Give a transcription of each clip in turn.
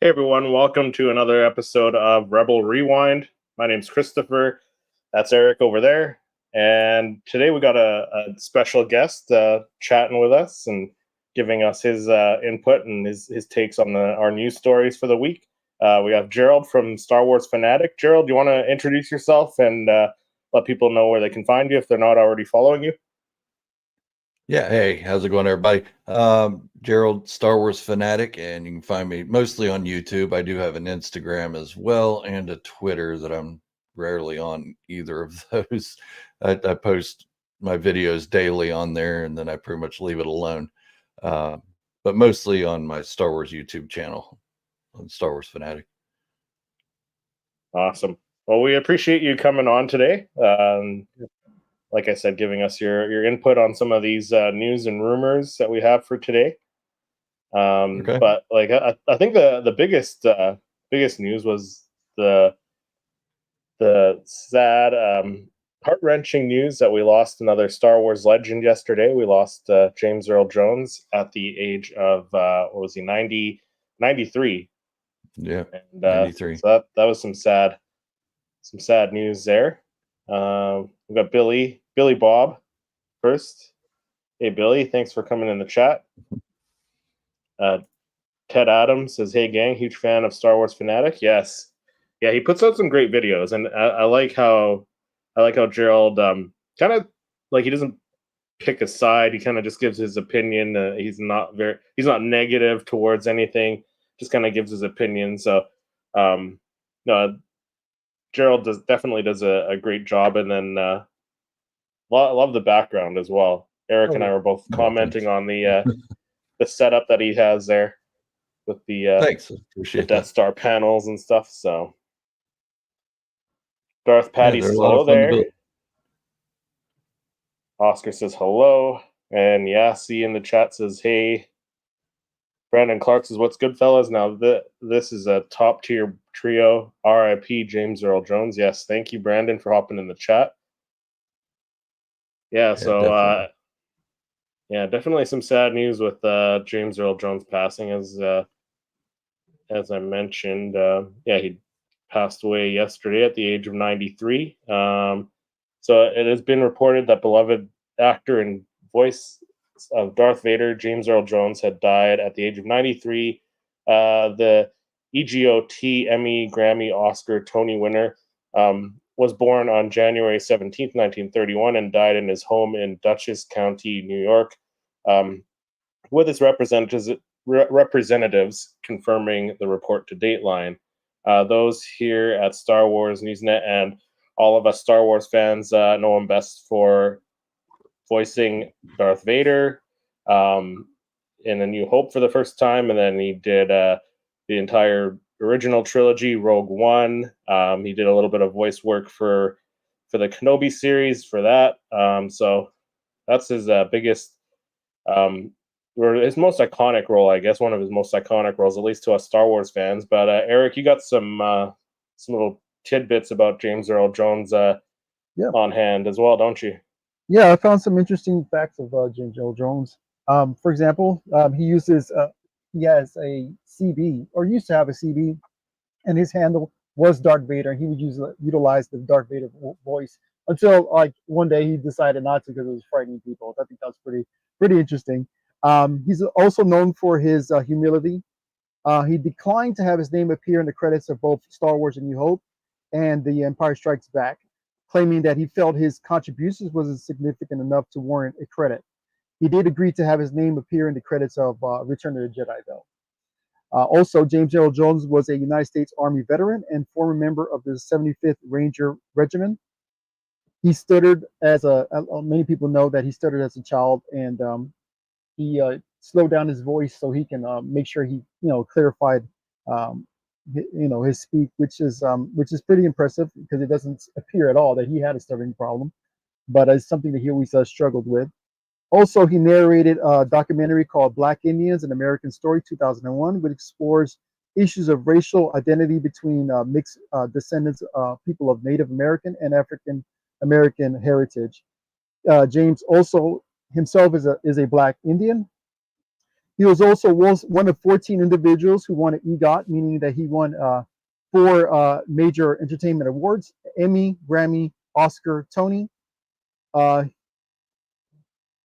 Hey everyone, welcome to another episode of Rebel Rewind. My name's Christopher. That's Eric over there. And today we got a special guest chatting with us and giving us his input and his takes on our news stories for the week. We have Gerald from Star Wars Fanatic. Gerald, do you want to introduce yourself and let people know where they can find you if they're not already following you? Yeah, hey, how's it going, everybody? Gerald, Star Wars Fanatic, and you can find me mostly on YouTube. I do have an Instagram as well and a Twitter that I'm rarely on either of those. I post my videos daily on there, and then I pretty much leave it alone. Uh, but mostly on my Star Wars YouTube channel on Star Wars Fanatic. Awesome. Well, we appreciate you coming on today. Like I said, giving us your input on some of these news and rumors that we have for today. Okay. But like I think the biggest news was the sad heart wrenching news that we lost another Star Wars legend yesterday. We lost James Earl Jones at the age of what was he 93. Yeah, And 93. so that was some sad news there. We got Billy Bob first. Hey Billy, thanks for coming in the chat. Uh, Ted Adams says, "Hey gang, huge fan of Star Wars Fanatic." Yes, yeah, he puts out some great videos, and I like how Gerald kind of like he doesn't pick a side. He kind of just gives his opinion. He's not negative towards anything. Just kind of gives his opinion. So, no, Gerald definitely does a great job, and then love the background as well. Eric and I Oh, were both Oh, thanks. commenting on the setup that he has there with Thanks. the Appreciate Death that. Star panels and stuff. So Darth Yeah, Patty they're a says lot hello of fun to there. build. Oscar says hello. And Yassi in the chat says, "Hey." Brandon Clark says, "What's good, fellas? Now this is a top tier trio. R.I.P. James Earl Jones." Yes, thank you, Brandon, for hopping in the chat. Yeah, Yeah, so definitely. yeah, definitely some sad news with James Earl Jones passing, as I mentioned. Yeah, he passed away yesterday at the age of 93. So it has been reported that beloved actor and voice of Darth Vader, James Earl Jones, had died at the age of 93. The EGOT, Emmy, Grammy, Oscar, Tony winner, was born on January 17th, 1931, and died in his home in Dutchess County, New York, um, with his representatives confirming the report to Dateline. Those here at Star Wars Newsnet and all of us Star Wars fans know him best for voicing Darth Vader in A New Hope for the first time, and then he did the entire original trilogy, Rogue One. He did a little bit of voice work for the Kenobi series for that. So that's his biggest um, or his most iconic role, I guess, one of his most iconic roles, at least to us Star Wars fans. But Eric, you got some little tidbits about James Earl Jones yeah, on hand as well, don't you? yeah. I found some interesting facts of James Earl Jones. For example, he has a CB or used to have a CB, and his handle was Darth Vader, and he would utilize the Darth Vader voice until like one day he decided not to because it was frightening people. I think that's pretty interesting. He's also known for his humility. He declined to have his name appear in the credits of both Star Wars: A New Hope and The Empire Strikes Back, claiming that he felt his contributions wasn't significant enough to warrant a credit. He did agree to have his name appear in the credits of Return of the Jedi, though. Also, James Earl Jones was a United States Army veteran and former member of the 75th Ranger Regiment. He stuttered many people know that he stuttered as a child, and he slowed down his voice so he can make sure he clarified um, his speak, which is pretty impressive because it doesn't appear at all that he had a stuttering problem, but it's something that he always struggled with. Also, he narrated a documentary called Black Indians: An American Story, 2001, which explores issues of racial identity between mixed descendants, people of Native American and African American heritage. James also himself is a Black Indian. He was also one of 14 individuals who won an EGOT, meaning that he won 4 major entertainment awards: Emmy, Grammy, Oscar, Tony.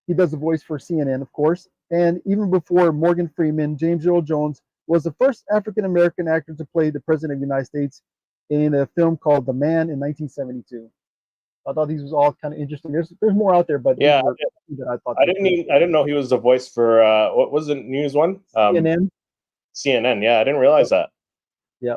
He does the voice for CNN, of course. And even before Morgan Freeman, James Earl Jones was the first African American actor to play the President of the United States in a film called The Man in 1972. I thought these was all kind of interesting. There's more out there, but Yeah, these were that I thought I didn't know he was the voice for what was the news one? CNN. CNN. Yeah, I didn't realize that. Yeah.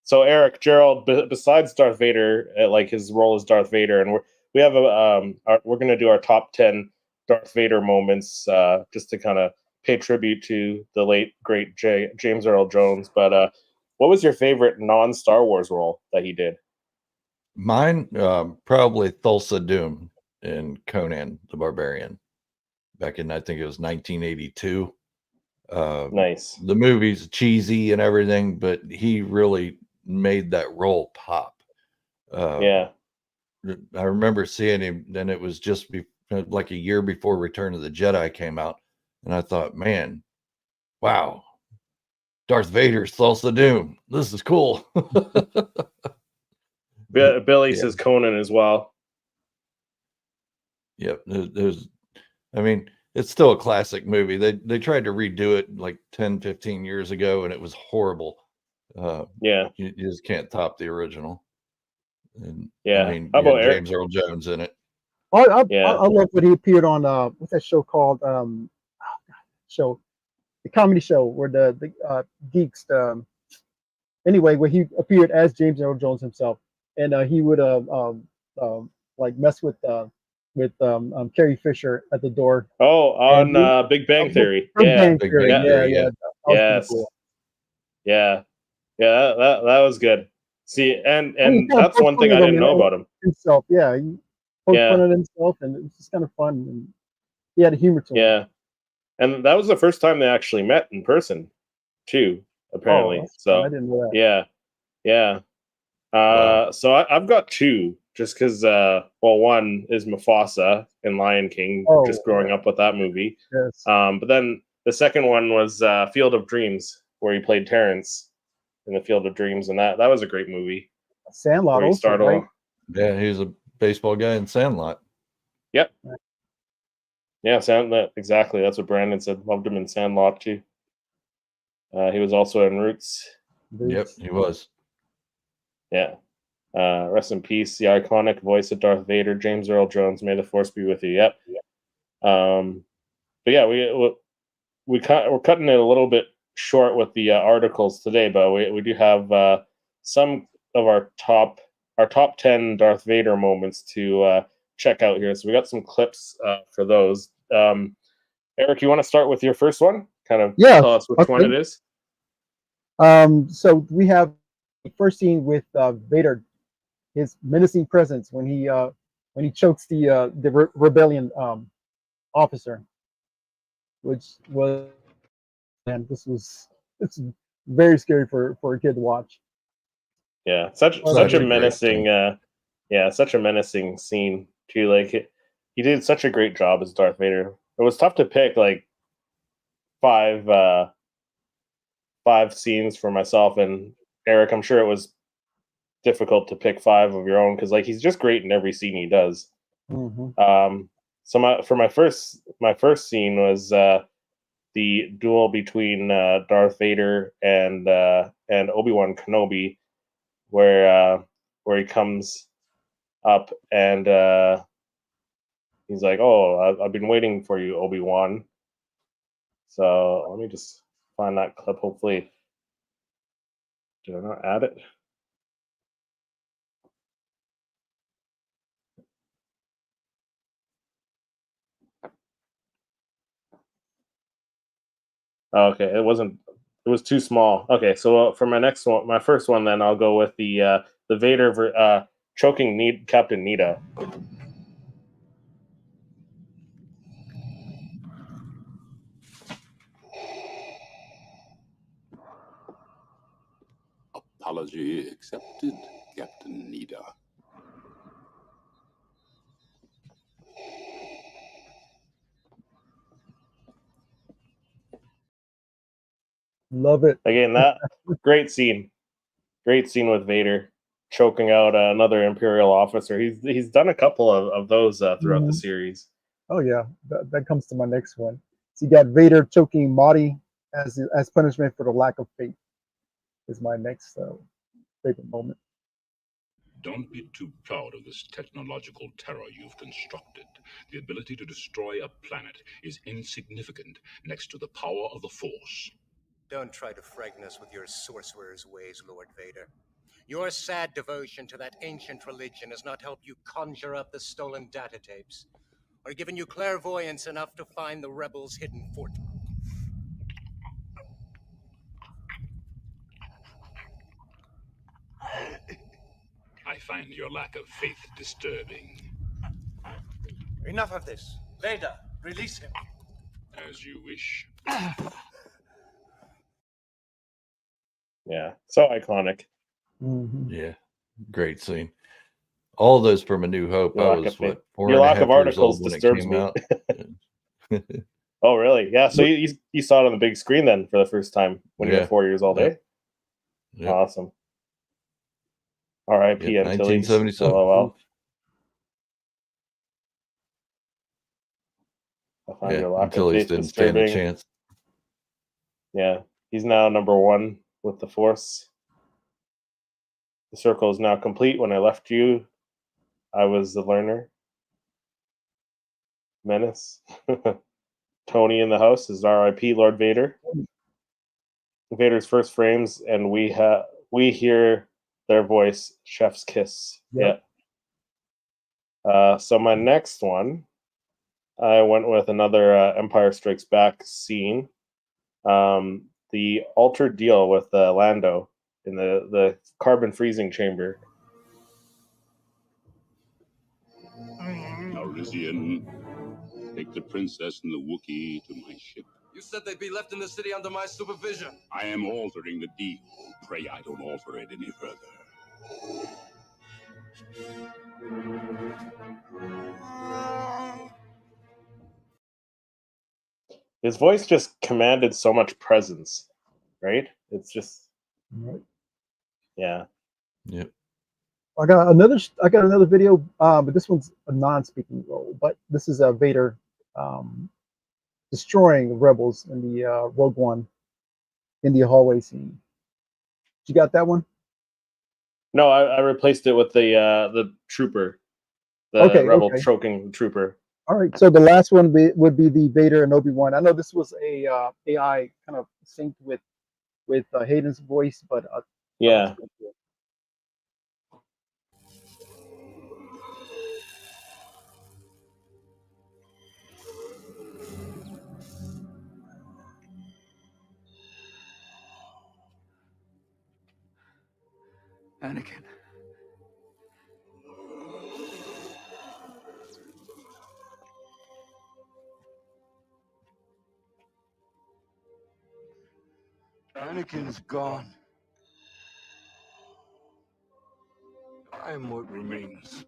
So Eric, Gerald, besides Darth Vader, like his role as Darth Vader, and we're gonna do our top 10 Darth Vader moments, just to kind of pay tribute to the late great James Earl Jones. But what was your favorite non-Star Wars role that he did? Mine, probably Thulsa Doom in Conan the Barbarian back in, I think it was 1982. Nice. The movie's cheesy and everything, but he really made that role pop. Yeah. I remember seeing him, and it was just like a year before Return of the Jedi came out, and I thought, man, wow, Darth Vader's Thulsa Doom. This is cool. Billy says Conan as well. Yep. I mean, it's still a classic movie. They tried to redo it like 10, 15 years ago, and it was horrible. Yeah. You just can't top the original. And, Yeah. I mean, How about James Earl Jones in it. I Yeah. love when he appeared on what's that show called? The comedy show where the geeks. Anyway, where he appeared as James Earl Jones himself, and he would like mess with Carrie Fisher at the door. Oh, And on Big Bang Theory. Big Yeah. Bang Big Theory. Bang Theory, yeah. That was pretty Yes. cool. Yeah. Yeah, that was good. See, and I mean, he kinda that's poked one thing fun I at didn't know about him. himself. Yeah, he poked Yeah. fun at himself, and it was just kind of fun. And he had a humor to him. Yeah. And that was the first time they actually met in person, too, apparently. that's So, fun. I didn't know that. yeah. Yeah. Wow. So I've got two, just because, one is Mufasa in Lion King, Oh, just growing up with that movie. Yes. But then the second one was Field of Dreams, where he played Terrence in the Field of Dreams, and that was a great movie. Sandlot Where he also, started right? Yeah, he was a baseball guy in Sandlot. Yep. Yeah, Sandlot, exactly. That's what Brandon said. Loved him in Sandlot too. He was also in Roots. Yep, he was. Yeah. Rest in peace, the iconic voice of Darth Vader, James Earl Jones. May the Force be with you. Yep. But yeah, we're cutting it a little bit short with the articles today, but we do have some of our top 10 Darth Vader moments to check out here. So we got some clips for those. Eric, you want to start with your first one? Kind of tell us which one it is. So we have the first scene with Vader, his menacing presence when he chokes the rebellion officer, which was, and it's very scary for a kid to watch. Yeah, such a menacing such a menacing scene too. Like he did such a great job as Darth Vader. It was tough to pick like five scenes for myself and Eric. I'm sure it was difficult to pick 5 of your own because like he's just great in every scene he does. Mm-hmm. So my first scene was the duel between Darth Vader and Obi-Wan Kenobi, where he comes up and he's like, "Oh, I've been waiting for you, Obi-Wan." So let me just find that clip. Hopefully, did I not add it? Okay, it wasn't. It was too small. Okay, so for my first one, then I'll go with the Vader choking Captain Nita. Apology accepted, Captain Nita. Love it. Again, that great scene with Vader choking out another Imperial officer. He's done a couple of those throughout the Mhm. series. Oh yeah, that comes to my next one. So you got Vader choking Marty as punishment for the lack of faith. Is my next favorite moment. Don't be too proud of this technological terror you've constructed. The ability to destroy a planet is insignificant next to the power of the Force. Don't try to frighten us with your sorcerer's ways, Lord Vader. Your sad devotion to that ancient religion has not helped you conjure up the stolen data tapes, or given you clairvoyance enough to find the rebels' hidden fortress. I find your lack of faith disturbing. Enough of this. Vader, release him. As you wish. Yeah, so iconic. Mhm. Yeah, great scene. All those from A New Hope. Your I lack was of faith. what, four Your and a lack half of years old articles when it disturbs came me. out. Oh, really? Yeah. So you saw it on the big screen then for the first time when you were Yeah. 4 years old, eh? Yep. Yep. Awesome. R.I.P. Yep, Antilles. 1977. LOL. I find Yeah, your lack of Antilles faith didn't stand a disturbing. chance. Yeah, he's now number 1 with the Force. The circle is now complete. When I left you, I was the learner. Menace. Tony in the house is R.I.P. Lord Vader. Vader's first frames, and we hear their voice, Chef's Kiss. Yep. Yeah. So my next one, I went with another Empire Strikes Back scene. The altered deal with Lando in the carbon freezing chamber. Calrissian, take the princess and the Wookiee to my ship. You said they'd be left in the city under my supervision. I am altering the deal. Pray I don't alter it any further. His voice just commanded so much presence, right? It's just, Right. yeah. Yep. I got another video, but this one's a non-speaking role. But this is Vader destroying rebels in the Rogue One in the hallway scene. You got that one? No, I replaced it with the trooper, the Okay, rebel okay. choking trooper. All right. So the last one would be the Vader and Obi-Wan. I know this was a AI kind of synced with Hayden's voice, but Yeah. Anakin. Anakin's gone. I am what remains.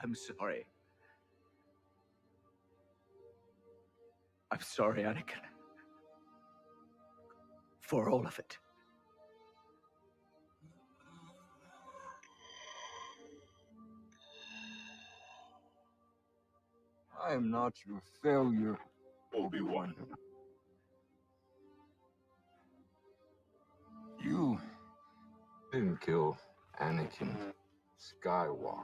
I'm sorry. I'm sorry, Anakin. For all of it. I am not your failure, Obi-Wan. You didn't kill Anakin Skywalker.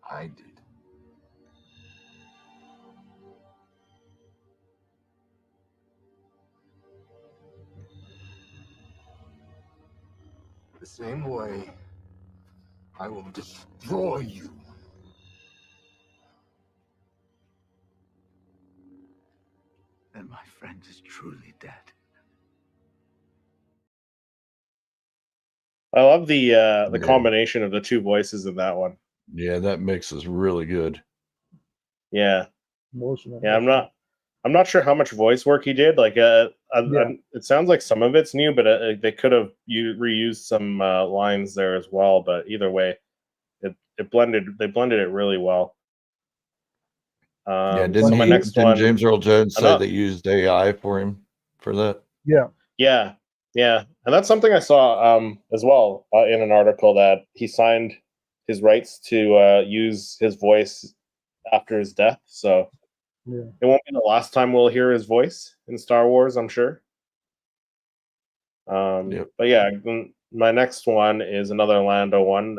I did. The same way I will destroy you. Then my friend is truly dead. I love the Yeah. combination of the two voices in that one. Yeah, that mix is really good. Yeah. Emotional. Yeah, I'm I'm not sure how much voice work he did. Like, it sounds like some of it's new, but they could have reused some lines there as well. But either way, it blended. They blended it really well. Yeah, So my next didn't one, James Earl Jones say they used AI for him for that? Yeah. Yeah, and that's something I saw as well in an article that he signed his rights to use his voice after his death. So it won't be the last time we'll hear his voice in Star Wars, I'm sure. But yeah, my next one is another Lando one,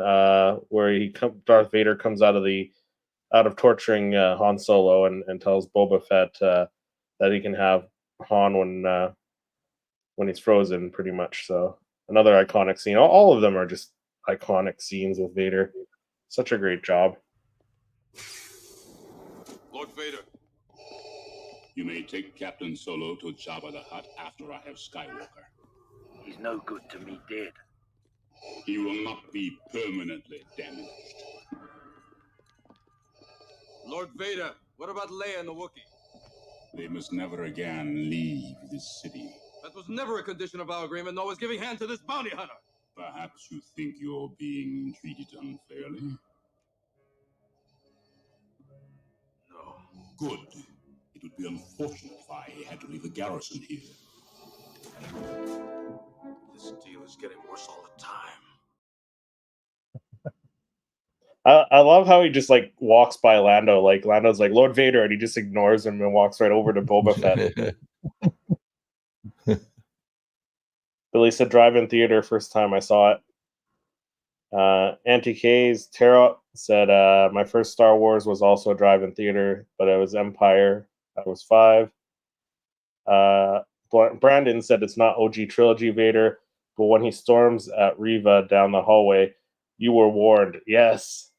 where Darth Vader comes out of torturing Han Solo and tells Boba Fett that he can have Han when he's frozen, pretty much. So another iconic scene. All of them are just iconic scenes with Vader. Such a great job. Lord Vader, you may take Captain Solo to Jabba the Hutt after I have Skywalker. He's no good to me dead. He will not be permanently damaged. Lord Vader, what about Leia and the Wookiee? They must never again leave this city. That was never a condition of our agreement, nor was giving hand to this bounty hunter. Perhaps you think you're being treated unfairly? No. Good. It would be unfortunate if I had to leave a garrison here. This deal is getting worse all the time. I love how he just like walks by Lando. Like Lando's like Lord Vader, and he just ignores him and walks right over to Boba Fett. Billy said drive-in theater first time I saw it. Auntie K's Tara said my first Star Wars was also a drive-in theater, but it was Empire. I was 5. Brandon said it's not OG trilogy Vader, but when he storms at Reva down the hallway, you were warned. Yes,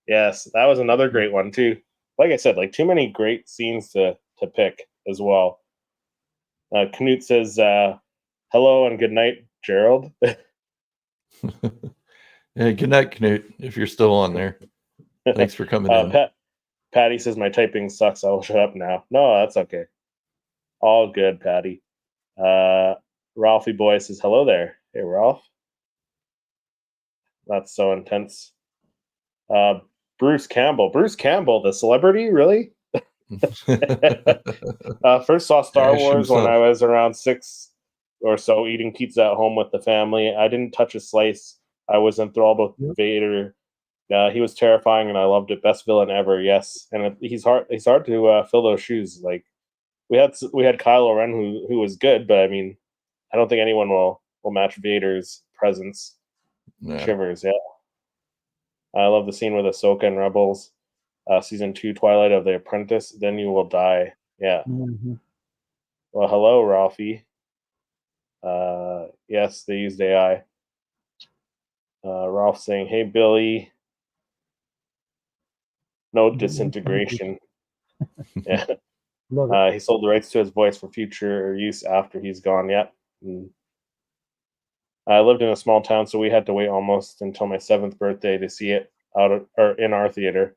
that was another great one too. Like I said, like too many great scenes to pick as well. Knut says hello and good night, Gerald. Hey, good night, Knut, if you're still on there. Thanks for coming in. Patty says my typing sucks. I will shut up now. No, that's okay. All good, Patty. Ralphie Boy says hello there. Hey, Ralph. That's so intense. Bruce Campbell, the celebrity, really? First saw Star Wars when I was around 6 or so, eating pizza at home with the family. I didn't touch a slice. I was enthralled with Vader. He was terrifying, and I loved it. Best villain ever, yes. And he's hard to fill those shoes. Like we had Kylo Ren, who was good, but I mean, I don't think anyone will match Vader's presence. No. Shivers, yeah. I love the scene with Ahsoka and Rebels, season 2, Twilight of the Apprentice. Then you will die. Yeah. Mm-hmm. Well, hello, Ralphie. Yes, they used AI. Ralph saying, "Hey, Billy." No disintegration. Yeah. He sold the rights to his voice for future use after he's gone. Yep. I lived in a small town, so we had to wait almost until my 7th birthday to see it in our theater.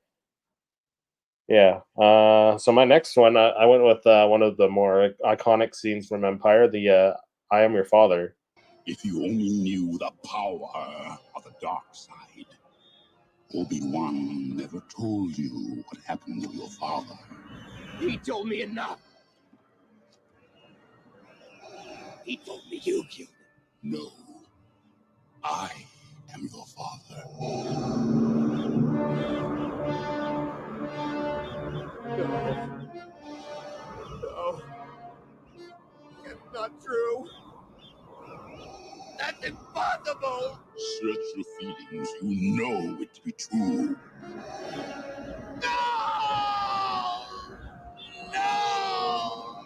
Yeah. So my next one, I went with one of the more iconic scenes from Empire, the "I am your father." If you only knew the power of the dark side. Obi-Wan never told you what happened to your father. He told me enough. He told me you killed him. No. I am your father. No. It's not true. That's impossible. Search your feelings. You know it to be true. No! No!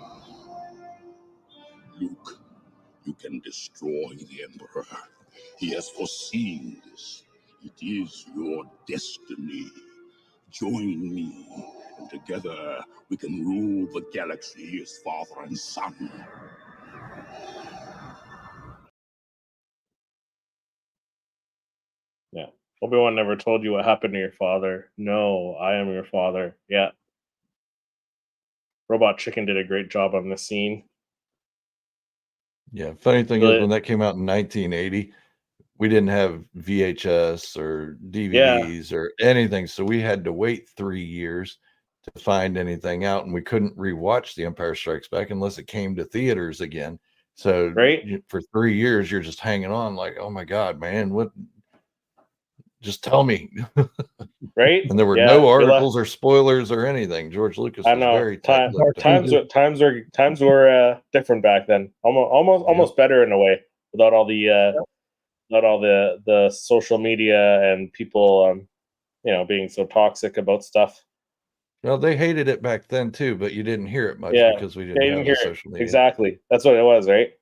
Luke, you can destroy the Emperor. He has foreseen this. It is your destiny. Join me, and together we can rule the galaxy as father and son. Yeah. Obi-Wan never told you what happened to your father. No, I am your father. Yeah. Robot Chicken did a great job on this scene. Yeah. Funny thing But- is, when that came out in 1980, we didn't have VHS or Yeah. DVDs or anything. So we had to wait 3 years to find anything out. And we couldn't rewatch The Empire Strikes Back unless it came to theaters again. So Right. for 3 years, you're just hanging on like, oh my God, man, what? Just tell me. Right. And there were Yeah, no you're articles or spoilers or anything. George Lucas I was know. very tight-lipped. Times were different back then. Almost better in a way, without all the social media and people being so toxic about stuff. Well, they hated it back then too, but you didn't hear it much Yeah, because we They didn't didn't have hear the it. social media. Exactly. That's what it was, right?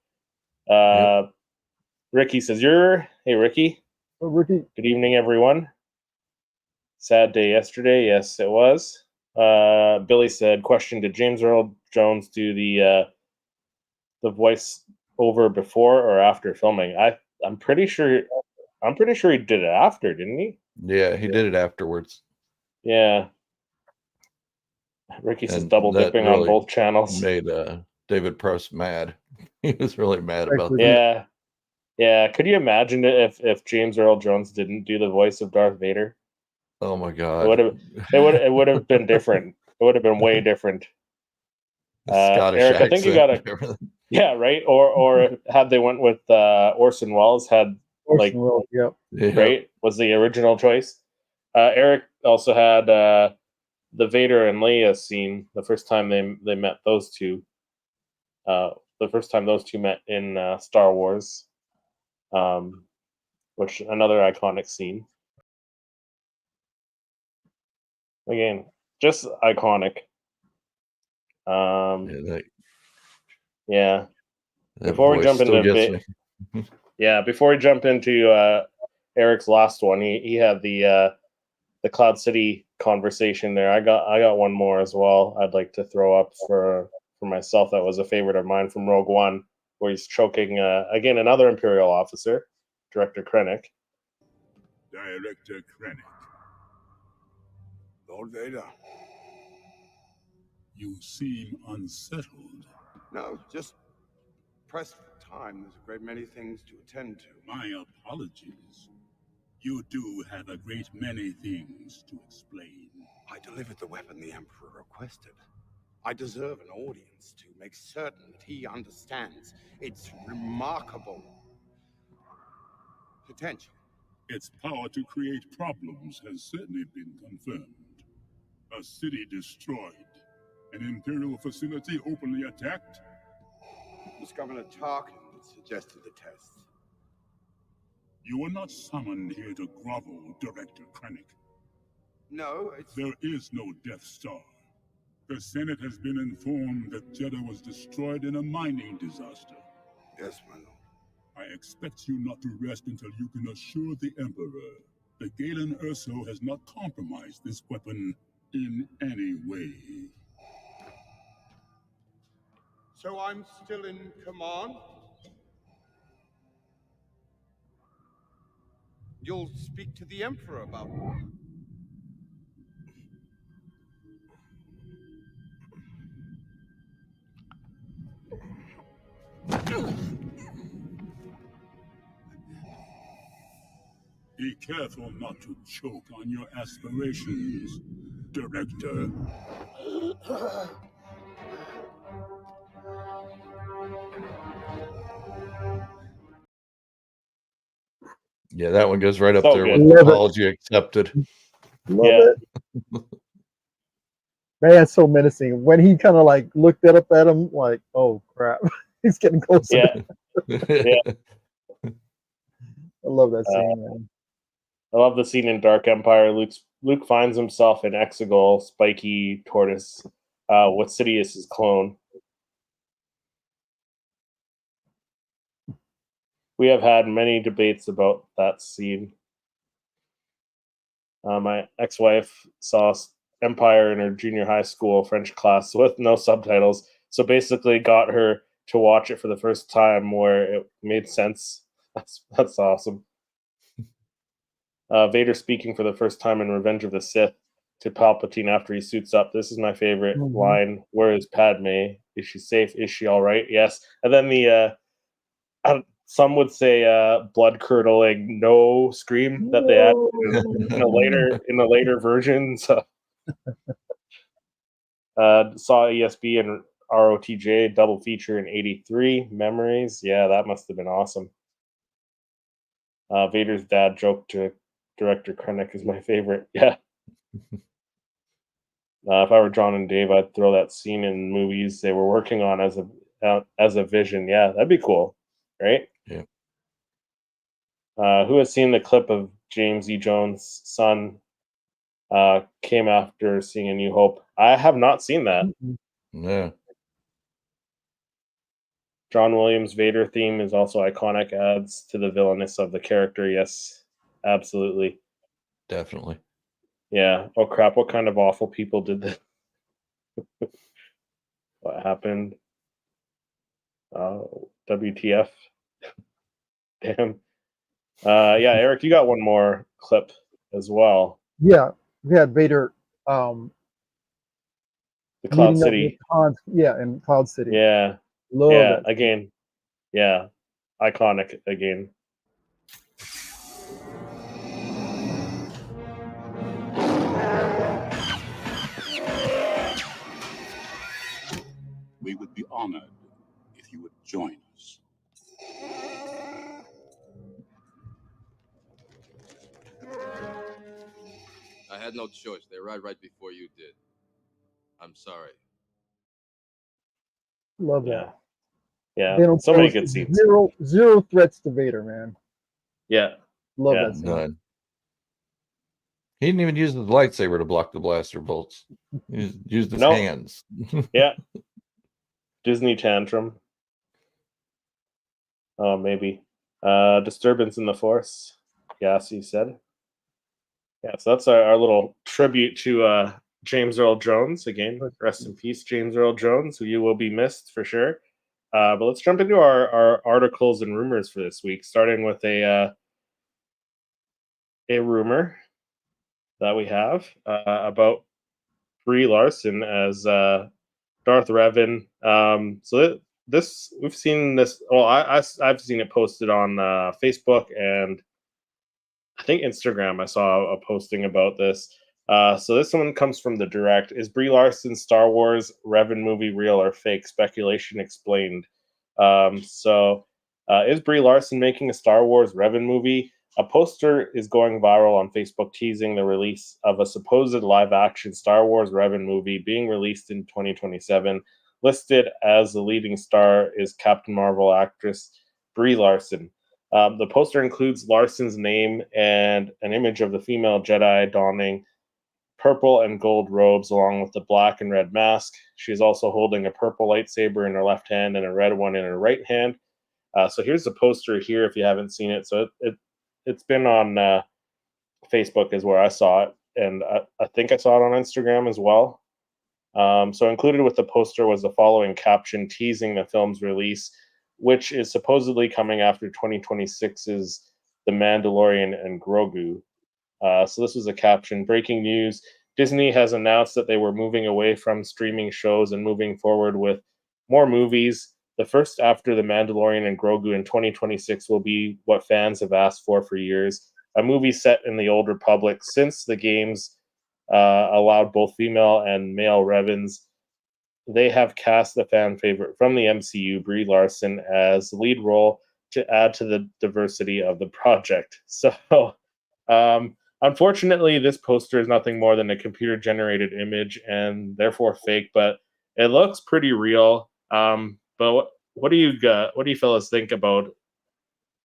Ricky says, hey, Ricky. Oh, Ricky, Good evening, everyone. Sad day yesterday. Yes, it was. Billy said, question, did James Earl Jones do the voice over before or after filming? I'm pretty sure he did it after, didn't he? Yeah, he did it afterwards. Yeah. Ricky says And double that dipping on really both channels. made David Prowse mad. He was really mad about that. Yeah. Yeah. Could you imagine if James Earl Jones didn't do the voice of Darth Vader? Oh my It God. would have been different. It would have been way different. The Scottish Eric, accent. I think you got yeah, right. Or had they went with Orson Welles, Orson Welles, yep. Yeah. right, was the original choice. Eric also had the Vader and Leia scene, the first time they met those two. The first time those two met in Star Wars, which another iconic scene. Again, just iconic. Yeah. That Before we voice jump still into gets me. before we jump into Eric's last one, he had the Cloud City conversation there. I got one more as well. I'd like to throw up for myself. That was a favorite of mine from Rogue One, where he's choking again another Imperial officer, Director Krennic. Director Krennic. Lord Vader. You seem unsettled. No, just pressed for time. There's a great many things to attend to. My apologies. You do have a great many things to explain. I delivered the weapon the Emperor requested. I deserve an audience to make certain that he understands its remarkable potential. Its power to create problems has certainly been confirmed. A city destroyed. An Imperial facility openly attacked. It was Governor Tarkin that suggested the tests. You were not summoned here to grovel, Director Krennic. No, There is no Death Star. The Senate has been informed that Jeddah was destroyed in a mining disaster. Yes, my lord. I expect you not to rest until you can assure the Emperor that Galen Erso has not compromised this weapon in any way. So I'm still in command? You'll speak to the Emperor about it. Be careful not to choke on your aspirations, Director. Yeah, that one goes right up So there good. with Love it. apology accepted. Love Yeah. it. Man, it's so menacing. When he kind of like looked up at him, like, oh crap, he's getting closer. Yeah. I love that scene, man. I love the scene in Dark Empire. Luke finds himself in Exegol, spiky tortoise, with Sidious's clone. We have had many debates about that scene. My ex-wife saw Empire in her junior high school French class with no subtitles, so basically got her to watch it for the first time where it made sense. That's awesome. Vader speaking for the first time in Revenge of the Sith. to Palpatine after he suits up. This is my favorite line. Where is Padme? Is she safe? Is she all right? Yes. And then the some would say blood curdling no scream that they added in the later versions. Saw ESB and ROTJ double feature in '83. Memories. Yeah, that must have been awesome. Vader's dad joke to director Krennic is my favorite. Yeah. If I were John and Dave, I'd throw that scene in movies they were working on as a vision. Yeah, that'd be cool, right? Yeah. Who has seen the clip of James E. Jones' son came after seeing A New Hope? I have not seen that. No. John Williams' Vader theme is also iconic, adds to the villainous of the character. Yes, absolutely. Definitely. Yeah. Oh, crap. What kind of awful people did this? What happened? WTF? Damn. Yeah, Eric, you got one more clip as well. Yeah, we had Vader The Cloud meeting up with City. Han, yeah, in Cloud City. Yeah. Love Yeah, it. again. Yeah. Iconic again. We would be honored if you would join us. I had no choice. They arrived right before you did. I'm sorry. Love Yeah. that. Yeah. They don't So many pose good scenes. zero threats to Vader, man. Yeah. Love Yeah. that scene. None. He didn't even use the lightsaber to block the blaster bolts. He used his hands. Yeah. Disney tantrum. Oh, maybe. Disturbance in the Force. Yes, he said. Yeah, so that's our little tribute to James Earl Jones. Again, rest in peace, James Earl Jones, who you will be missed for sure. But let's jump into our articles and rumors for this week, starting with a rumor that we have about Brie Larson as Darth Revan. So this we've seen this. Well, I've seen it posted on Facebook and I think Instagram. I saw a posting about this. So this one comes from the direct. Is Brie Larson's Star Wars Revan movie real or fake? Speculation explained. Is Brie Larson making a Star Wars Revan movie? A poster is going viral on Facebook teasing the release of a supposed live-action Star Wars Revan movie being released in 2027. Listed as the leading star is Captain Marvel actress Brie Larson. The poster includes Larson's name and an image of the female Jedi donning purple and gold robes along with the black and red mask. She is also holding a purple lightsaber in her left hand and a red one in her right hand. So here's the poster here if you haven't seen it. So it's been on Facebook is where I saw it, and I think I saw it on Instagram as well. So included with the poster was the following caption teasing the film's release, which is supposedly coming after 2026's The Mandalorian and Grogu. So this was a caption. Breaking news. Disney has announced that they were moving away from streaming shows and moving forward with more movies. The first after The Mandalorian and Grogu in 2026 will be what fans have asked for years. A movie set in the Old Republic since the games allowed both female and male Revans. They have cast the fan favorite from the MCU, Brie Larson, as the lead role to add to the diversity of the project. So, unfortunately, this poster is nothing more than a computer-generated image and therefore fake, but it looks pretty real. But what do you fellas think about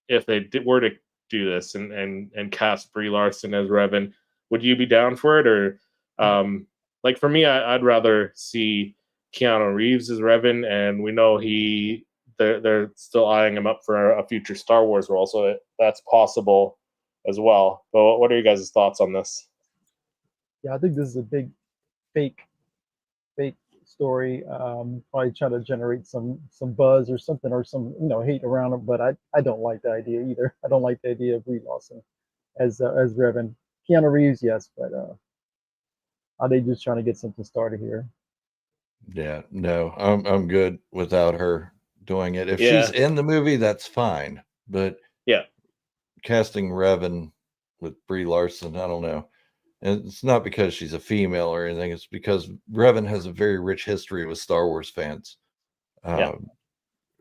if they were to do this and cast Brie Larson as Revan? Would you be down for it, or like for me, I'd rather see Keanu Reeves as Revan, and we know they're still eyeing him up for a future Star Wars role, so that's possible as well. But what are you guys' thoughts on this? Yeah, I think this is a big fake story. Probably trying to generate some buzz or something, or some hate around it. But I don't like the idea either. I don't like the idea of Brie Larson as Revan. Keanu Reeves, yes, but Are they just trying to get something started here? Yeah, no, I'm good without her doing it. If she's Yeah. in the movie, that's fine. But Yeah. casting Revan with Brie Larson, I don't know. And it's not because she's a female or anything. It's because Revan has a very rich history with Star Wars fans, Yeah.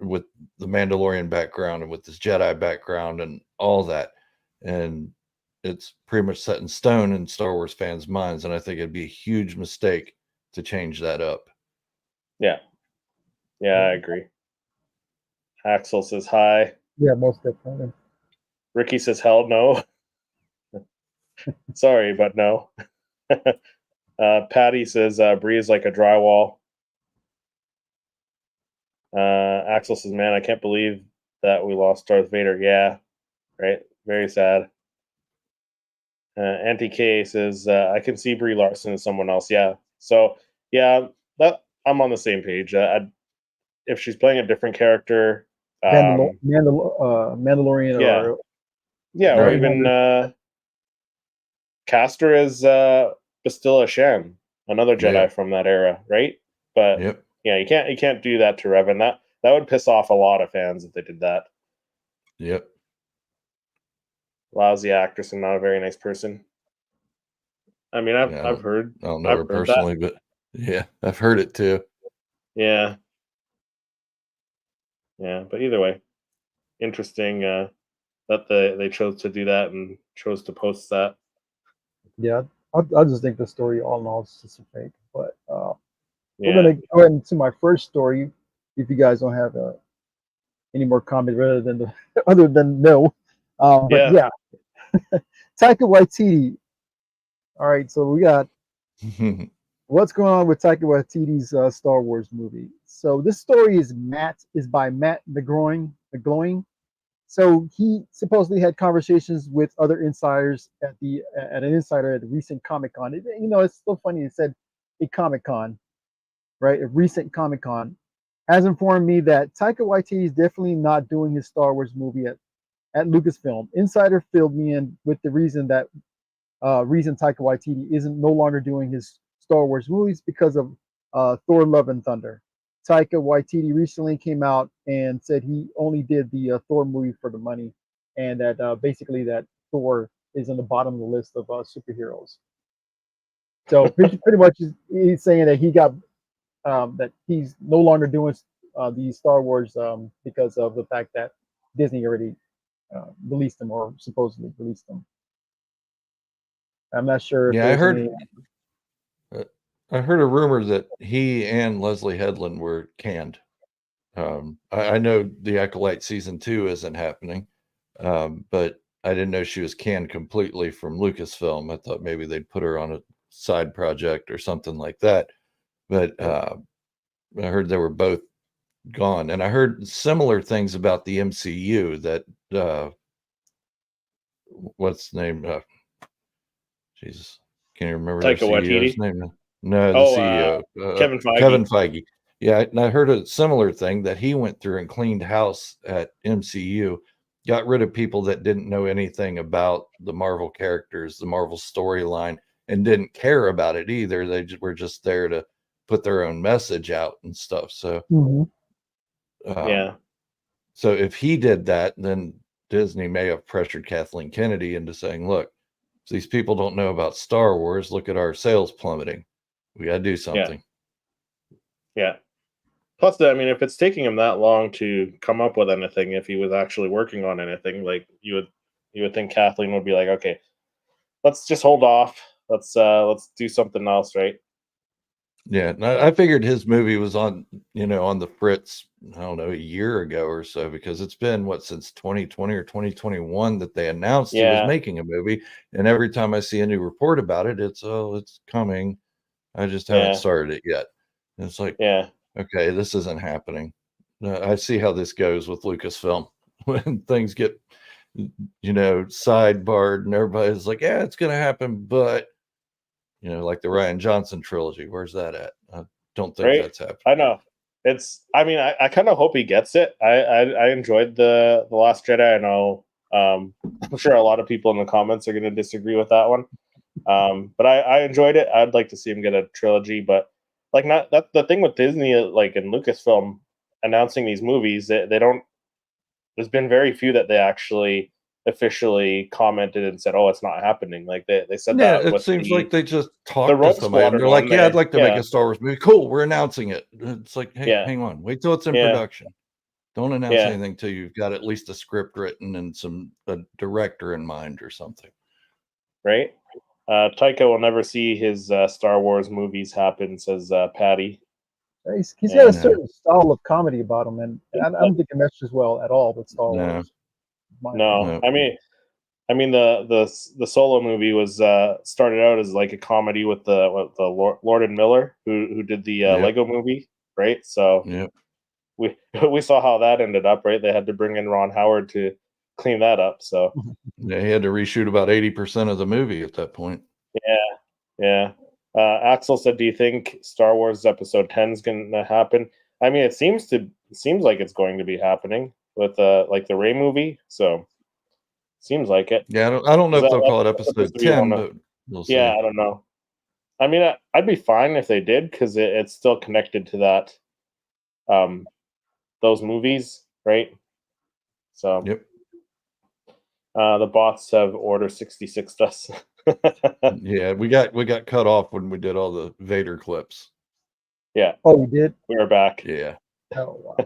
with the Mandalorian background and with this Jedi background and all that. And it's pretty much set in stone in Star Wars fans' minds. And I think it'd be a huge mistake to change that up. Yeah. Yeah, I agree. Axel says hi. Yeah, most definitely. Ricky says hell no. Sorry, but no. Patty says Bree is like a drywall. Axel says, man, I can't believe that we lost Darth Vader. Yeah, right. Very sad. Auntie K says, I can see Brie Larson as someone else. Yeah. So, yeah, that I'm on the same page. If she's playing a different character, Mandalorian yeah. or Yeah, or Right. even cast her as Bastilla Shan, another Jedi Yeah. from that era, right? But Yep. yeah, you can't do that to Revan. That would piss off a lot of fans if they did that. Yep. Lousy actress and not a very nice person. I mean, Yeah, I've heard. I don't know I've her heard that. personally, but yeah, I've heard it too. Yeah. Yeah, but either way, interesting that they chose to do that and chose to post that. yeah, I just think the story all in all is just a fake. But we're Yeah. gonna go ahead into my first story. If you guys don't have any more comments rather than the other than no, but Yeah. yeah, Taika Waititi. All right, so we got what's going on with Taika Waititi's Star Wars movie. So this story is by Matt the Glowing. So he supposedly had conversations with other insiders at an insider at a recent Comic Con. You know, it's so funny. It said a Comic Con, right? A recent Comic Con has informed me that Taika Waititi is definitely not doing his Star Wars movie at Lucasfilm. Insider filled me in with the reason Taika Waititi isn't no longer doing his Star Wars movies because of Thor: Love and Thunder. Taika Waititi recently came out and said he only did the Thor movie for the money, and that basically that Thor is on the bottom of the list of superheroes. So pretty much he's saying that he got that he's no longer doing the Star Wars because of the fact that Disney already released them or supposedly released them. I'm not sure if Yeah, I there's heard a rumor that he and Leslie Headland were canned. I know the Acolyte season 2 isn't happening, but I didn't know she was canned completely from Lucasfilm. I thought maybe they'd put her on a side project or something like that. But I heard they were both gone, and I heard similar things about the MCU that what's the name? Jesus, can you remember their Taika CEO's Waititi? name? No, the Oh, CEO, Kevin Feige. Kevin Feige. Yeah, and I heard a similar thing that he went through and cleaned house at MCU, got rid of people that didn't know anything about the Marvel characters, the Marvel storyline, and didn't care about it either. They were just there to put their own message out and stuff. So, Yeah. so if he did that, then Disney may have pressured Kathleen Kennedy into saying, look, these people don't know about Star Wars. Look at our sales plummeting. We got to do something. Yeah. Plus, I mean, if it's taking him that long to come up with anything, if he was actually working on anything, like you would think Kathleen would be like, okay, let's just hold off. Let's do something else, right? Yeah, and I figured his movie was on the fritz, I don't know, a year ago or so, because it's been since 2020 or 2021 that they announced he was making a movie, and every time I see a new report about it, it's coming. I just haven't started it yet. And it's like, okay, this isn't happening. I see how this goes with Lucasfilm when things get sidebarred and everybody's like, yeah, it's gonna happen, but like the Ryan Johnson trilogy. Where's that at? I don't think that's happening. I know. I mean, I kind of hope he gets it. I enjoyed the Last Jedi. I know I'm sure a lot of people in the comments are going to disagree with that one. But I enjoyed it. I'd like to see him get a trilogy, but like not that the thing with Disney, like in Lucasfilm announcing these movies, they don't. There's been very few that they actually officially commented and said, "Oh, it's not happening." Like they said Yeah, that it with seems like they just the talked to Rogue somebody and Squadron they're like, one. "Yeah, I'd like to make Yeah, a Star Wars movie." Cool, we're announcing it. It's like, hey, yeah, hang on, wait till it's in yeah, production. Don't announce yeah, anything till you've got at least a script written and a director in mind or something. right. Taika will never see his Star Wars movies happen, says Patty. He's got a And certain style of comedy about him, and I don't think it meshes well at all with Star No, Wars. My no, opinion. I mean the Solo movie was started out as like a comedy with the Lord and Miller who did the yep, Lego movie, right? So yep. we we saw how that ended up, right? They had to bring in Ron Howard to clean that up. So They had to reshoot about 80% of the movie at that point. yeah, yeah. Axel said, "Do you think Star Wars Episode 10 is going to happen?" I mean, it seems like it's going to be happening with like the Ray movie. So seems like it. Yeah, I don't know 'Cause if they'll call it that's supposed episode to be one 10, of but we'll yeah. see. I don't know. I mean, I'd be fine if they did because it's still connected to that um those movies, right? So Yep. the bots have Order 66 us. Yeah, we got cut off when we did all the Vader clips. Yeah, Oh, we did. we're back. Yeah. Oh wow.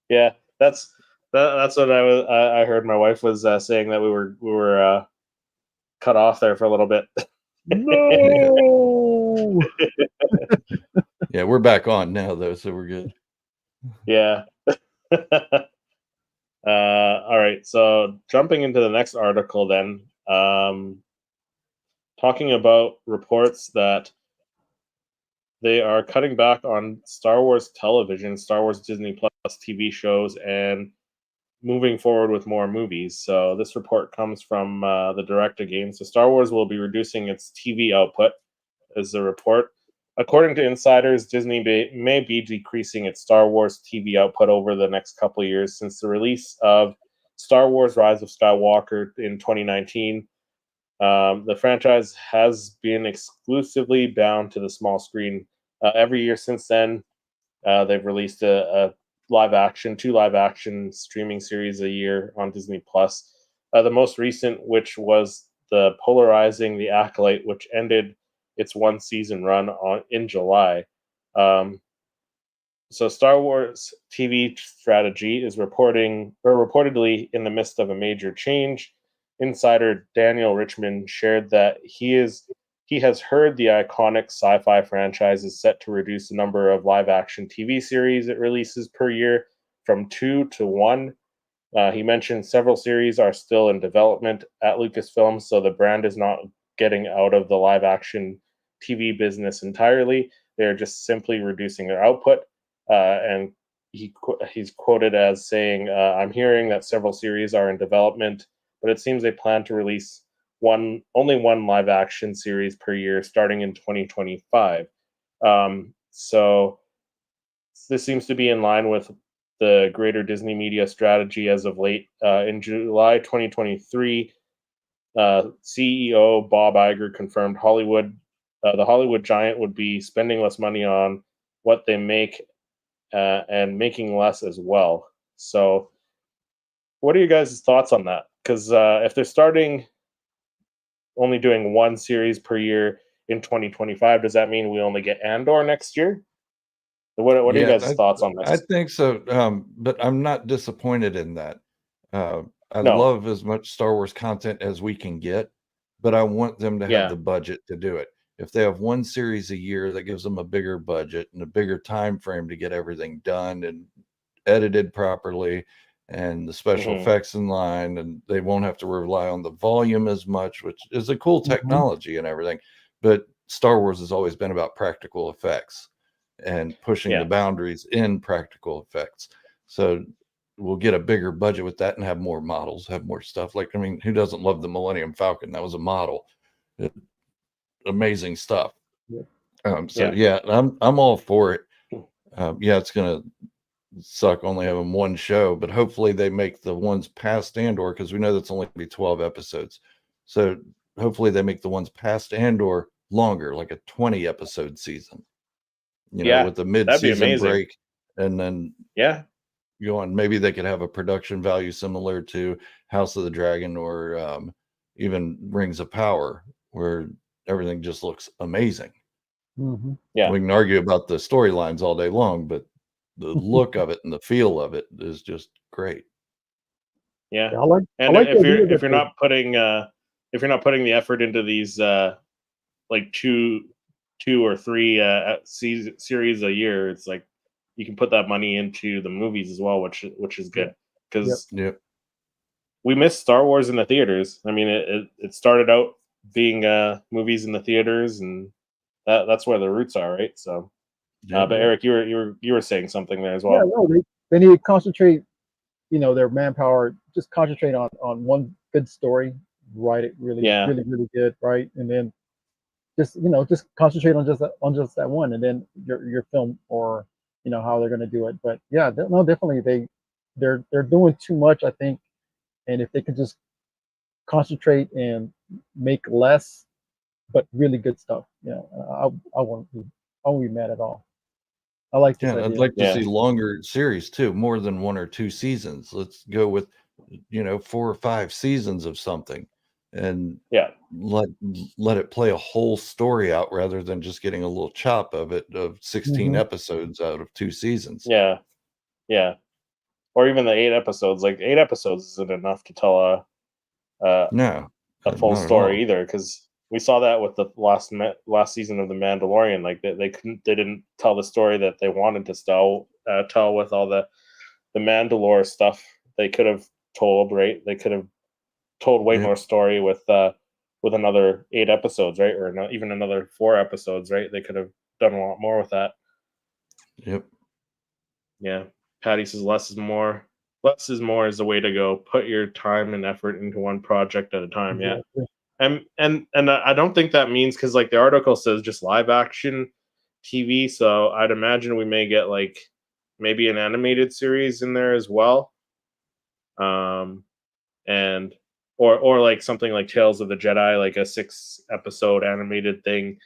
Yeah, that's what I heard. My wife was saying that we were cut off there for a little bit. No. Yeah, we're back on now though, so we're good. Yeah. All right. So jumping into the next article, then, talking about reports that they are cutting back on Star Wars television, Star Wars Disney Plus TV shows, and moving forward with more movies. So this report comes from the Direct Again. So Star Wars will be reducing its TV output, is the report. According to insiders, Disney may be decreasing its Star Wars TV output over the next couple of years since the release of Star Wars Rise of Skywalker in 2019. The franchise has been exclusively bound to the small screen. Every year since then, they've released a two live action streaming series a year on Disney Plus. The most recent, which was the polarizing The Acolyte, which ended its one season run in July. Um, so Star Wars TV strategy is reportedly in the midst of a major change. Insider Daniel Richmond shared that he has heard the iconic sci-fi franchise is set to reduce the number of live-action TV series it releases per year from 2 to 1. He mentioned several series are still in development at Lucasfilm, so the brand is not getting out of the live-action TV business entirely. They're just simply reducing their output. And he's quoted as saying, "I'm hearing that several series are in development, but it seems they plan to release only one live action series per year starting in 2025." So this seems to be in line with the greater Disney media strategy as of late. In July 2023, CEO Bob Iger confirmed the Hollywood giant would be spending less money on what they make and making less as well. So, what are you guys' thoughts on that? Because if they're starting only doing one series per year in 2025, does that mean we only get Andor next year? What are you Yeah, guys' thoughts on I this? think so. But I'm not disappointed in that. I No. love as much Star Wars content as we can get, but I want them to have Yeah. the budget to do it. If they have one series a year, that gives them a bigger budget and a bigger time frame to get everything done and edited properly and the special Hmm. effects in line, and they won't have to rely on the volume as much, which is a cool technology and everything. But Star Wars has always been about practical effects and pushing the Yeah. boundaries in practical effects. So we'll get a bigger budget with that and have more models, have more stuff. Like, I mean, who doesn't love the Millennium Falcon? That was a model. Amazing stuff. So Yeah. I'm all for it. Yeah, it's gonna suck only having one show, but hopefully they make the ones past Andor because we know that's only gonna be 12 episodes. So hopefully they make the ones past Andor longer, like a 20 episode season, you know, Yeah, with the that'd be mid-season amazing. break, and then Yeah, go on. Maybe they could have a production value similar to House of the Dragon, or even Rings of Power, where everything just looks amazing. Hmm. yeah, We can argue about the storylines all day long, but the look of it and the feel of it is just great. yeah. Yeah, I like And the idea if that you're not putting the effort into these like two or three series a year, it's like you can put that money into the movies as well, which is good because Yep. we missed Star Wars in the theaters. I mean, it started out being movies in the theaters, and that's where the roots are, right? So, but Eric, you were saying something there as yeah, well. no, they need to concentrate, you know, their manpower, just concentrate on one good story, write it really, Yeah, really, really good, right? And then just, you know, just concentrate on just that one, and then your film, or you know how they're going to do it. But yeah, no, definitely they're doing too much, I think. And if they could just concentrate and make less but really good stuff, you know, I won't be mad at all. I like this Yeah, I'd idea. like to yeah, see longer series too, more than 1 or 2 seasons. Let's go with, 4 or 5 seasons of something, and yeah, let let it play a whole story out rather than just getting a little chop of it, of 16 Hmm. episodes out of 2 seasons. yeah, yeah. Or even the 8 episodes. Like 8 episodes isn't enough to tell a, No, a full not at all. story either, because we saw that with the last season of the Mandalorian. Like they didn't tell the story that they wanted to tell with all the Mandalore stuff. They could have told, right. They could have told way Yep, more story with another 8 episodes, right, or not even another 4 episodes, right. They could have done a lot more with that. yep, Yeah, Patty says less is more. Less is more is the way to go. Put your time and effort into one project at a time. Yeah. Exactly. And I don't think that means, because like the article says just live action TV, so I'd imagine we may get like maybe an animated series in there as well, and or like something like Tales of the Jedi, like a 6 episode animated thing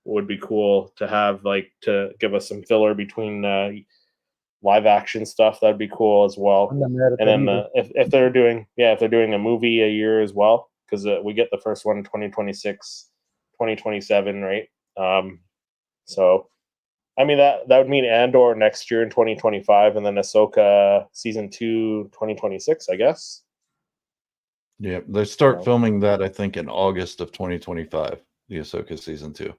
would be cool to have, like to give us some filler between live action stuff. That'd be cool as well. I'm not mad at And that then either. if they're doing a movie a year as well, because we get the first one in 2026, 2027, right? So I mean that would mean Andor next year in 2025, and then Ahsoka season 2 2026, I guess. yep. They You start know, filming that, I think, in August of 2025, the Ahsoka season 2.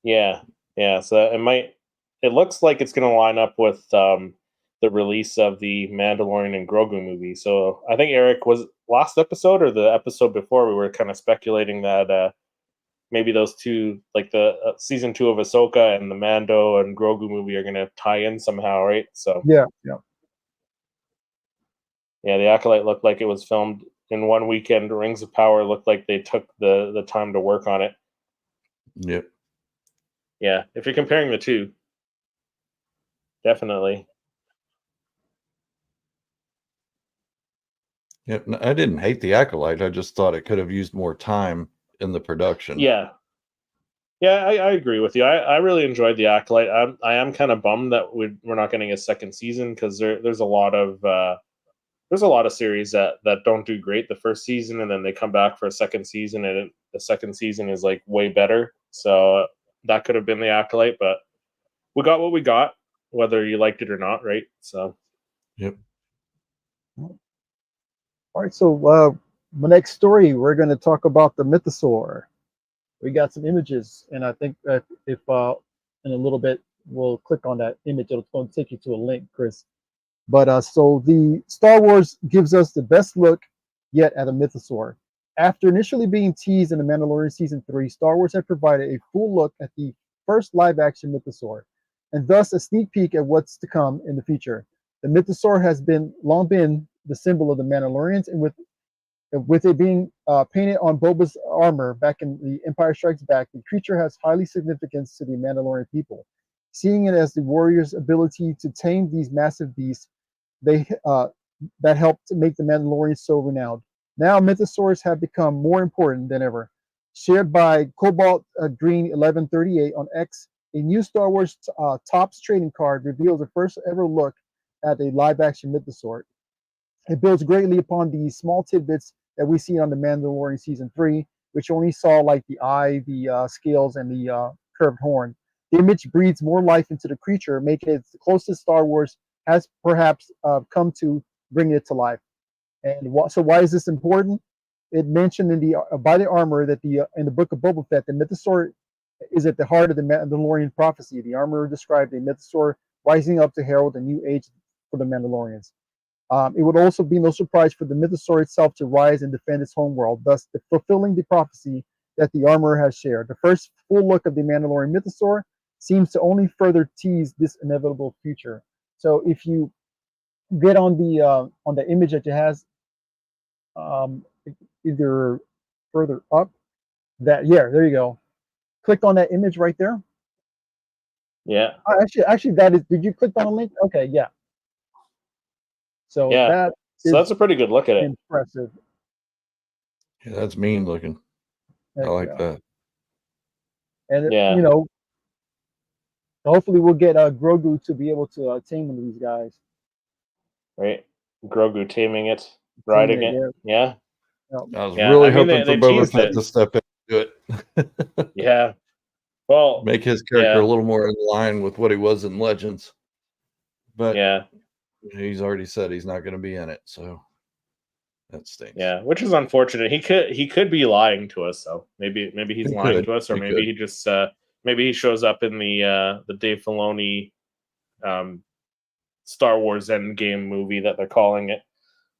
yeah, yeah. So it might. It looks like it's going to line up with the release of the Mandalorian and Grogu movie. So I think Eric, was last episode or the episode before, we were kind of speculating that maybe those two, like the season 2 of Ahsoka and the Mando and Grogu movie, are going to tie in somehow, right? So Yeah, yeah. yeah, the Acolyte looked like it was filmed in one weekend. Rings of Power looked like they took the time to work on it. Yep. Yeah, if you're comparing the two, definitely. Yep. I didn't hate the Acolyte. I just thought it could have used more time in the production. Yeah, yeah, I agree with you. I really enjoyed the Acolyte. I am kind of bummed that we're not getting a second season, because there's a lot of series that don't do great the first season, and then they come back for a second season, and the second season is like way better. So that could have been the Acolyte, but we got what we got, whether you liked it or not, right? So Yep. All right, so the next story, we're going to talk about the mythosaur. We got some images, and I think if in a little bit we'll click on that image, it's going to take you to a link, Chris. But so the Star Wars gives us the best look yet at a mythosaur. After initially being teased in The Mandalorian Season 3, Star Wars had provided a full look at the first live-action mythosaur, and thus a sneak peek at what's to come in the future. The mythosaur has long been the symbol of the Mandalorians, and with it being painted on Boba's armor back in The Empire Strikes Back, the creature has highly significance to the Mandalorian people. Seeing it as the warrior's ability to tame these massive beasts, that helped to make the Mandalorians so renowned. Now, mythosaurs have become more important than ever. Shared by Cobalt Green 1138 on X, a new Star Wars Topps trading card reveals the first ever look at a live-action mythosaur. It builds greatly upon the small tidbits that we see on The Mandalorian Season 3, which only saw like the eye, the scales, and the curved horn. The image breathes more life into the creature, making it the closest Star Wars has perhaps come to bring it to life. And so why is this important? It mentioned in the by the armor that the in the book of Boba Fett, the mythosaur is at the heart of the Mandalorian prophecy. The armor described a mythosaur rising up to herald a new age for the Mandalorians. It would also be no surprise for the mythosaur itself to rise and defend its homeworld, thus fulfilling the prophecy that the armor has shared. The first full look of the Mandalorian mythosaur seems to only further tease this inevitable future. So if you get on the image that it has, either further up, there you go. Click on that image right there. Yeah. Actually, that is. Did you click on a link? Okay, yeah. So Yeah. that So that's a pretty good look at it. impressive. Yeah, that's mean looking. I like that. And Yeah. you know, hopefully we'll get Grogu to be able to tame one of these guys. Right. Grogu taming it, riding it. Yeah. I was really hoping for Boba Fett to step into it. Yeah. Well, make his character a little more in line with what he was in Legends. But yeah, he's already said he's not going to be in it, so that stinks. Yeah, which is unfortunate. He could be lying to us, though. Maybe he's lying to us, or maybe he just maybe he shows up in the Dave Filoni Star Wars Endgame movie that they're calling it,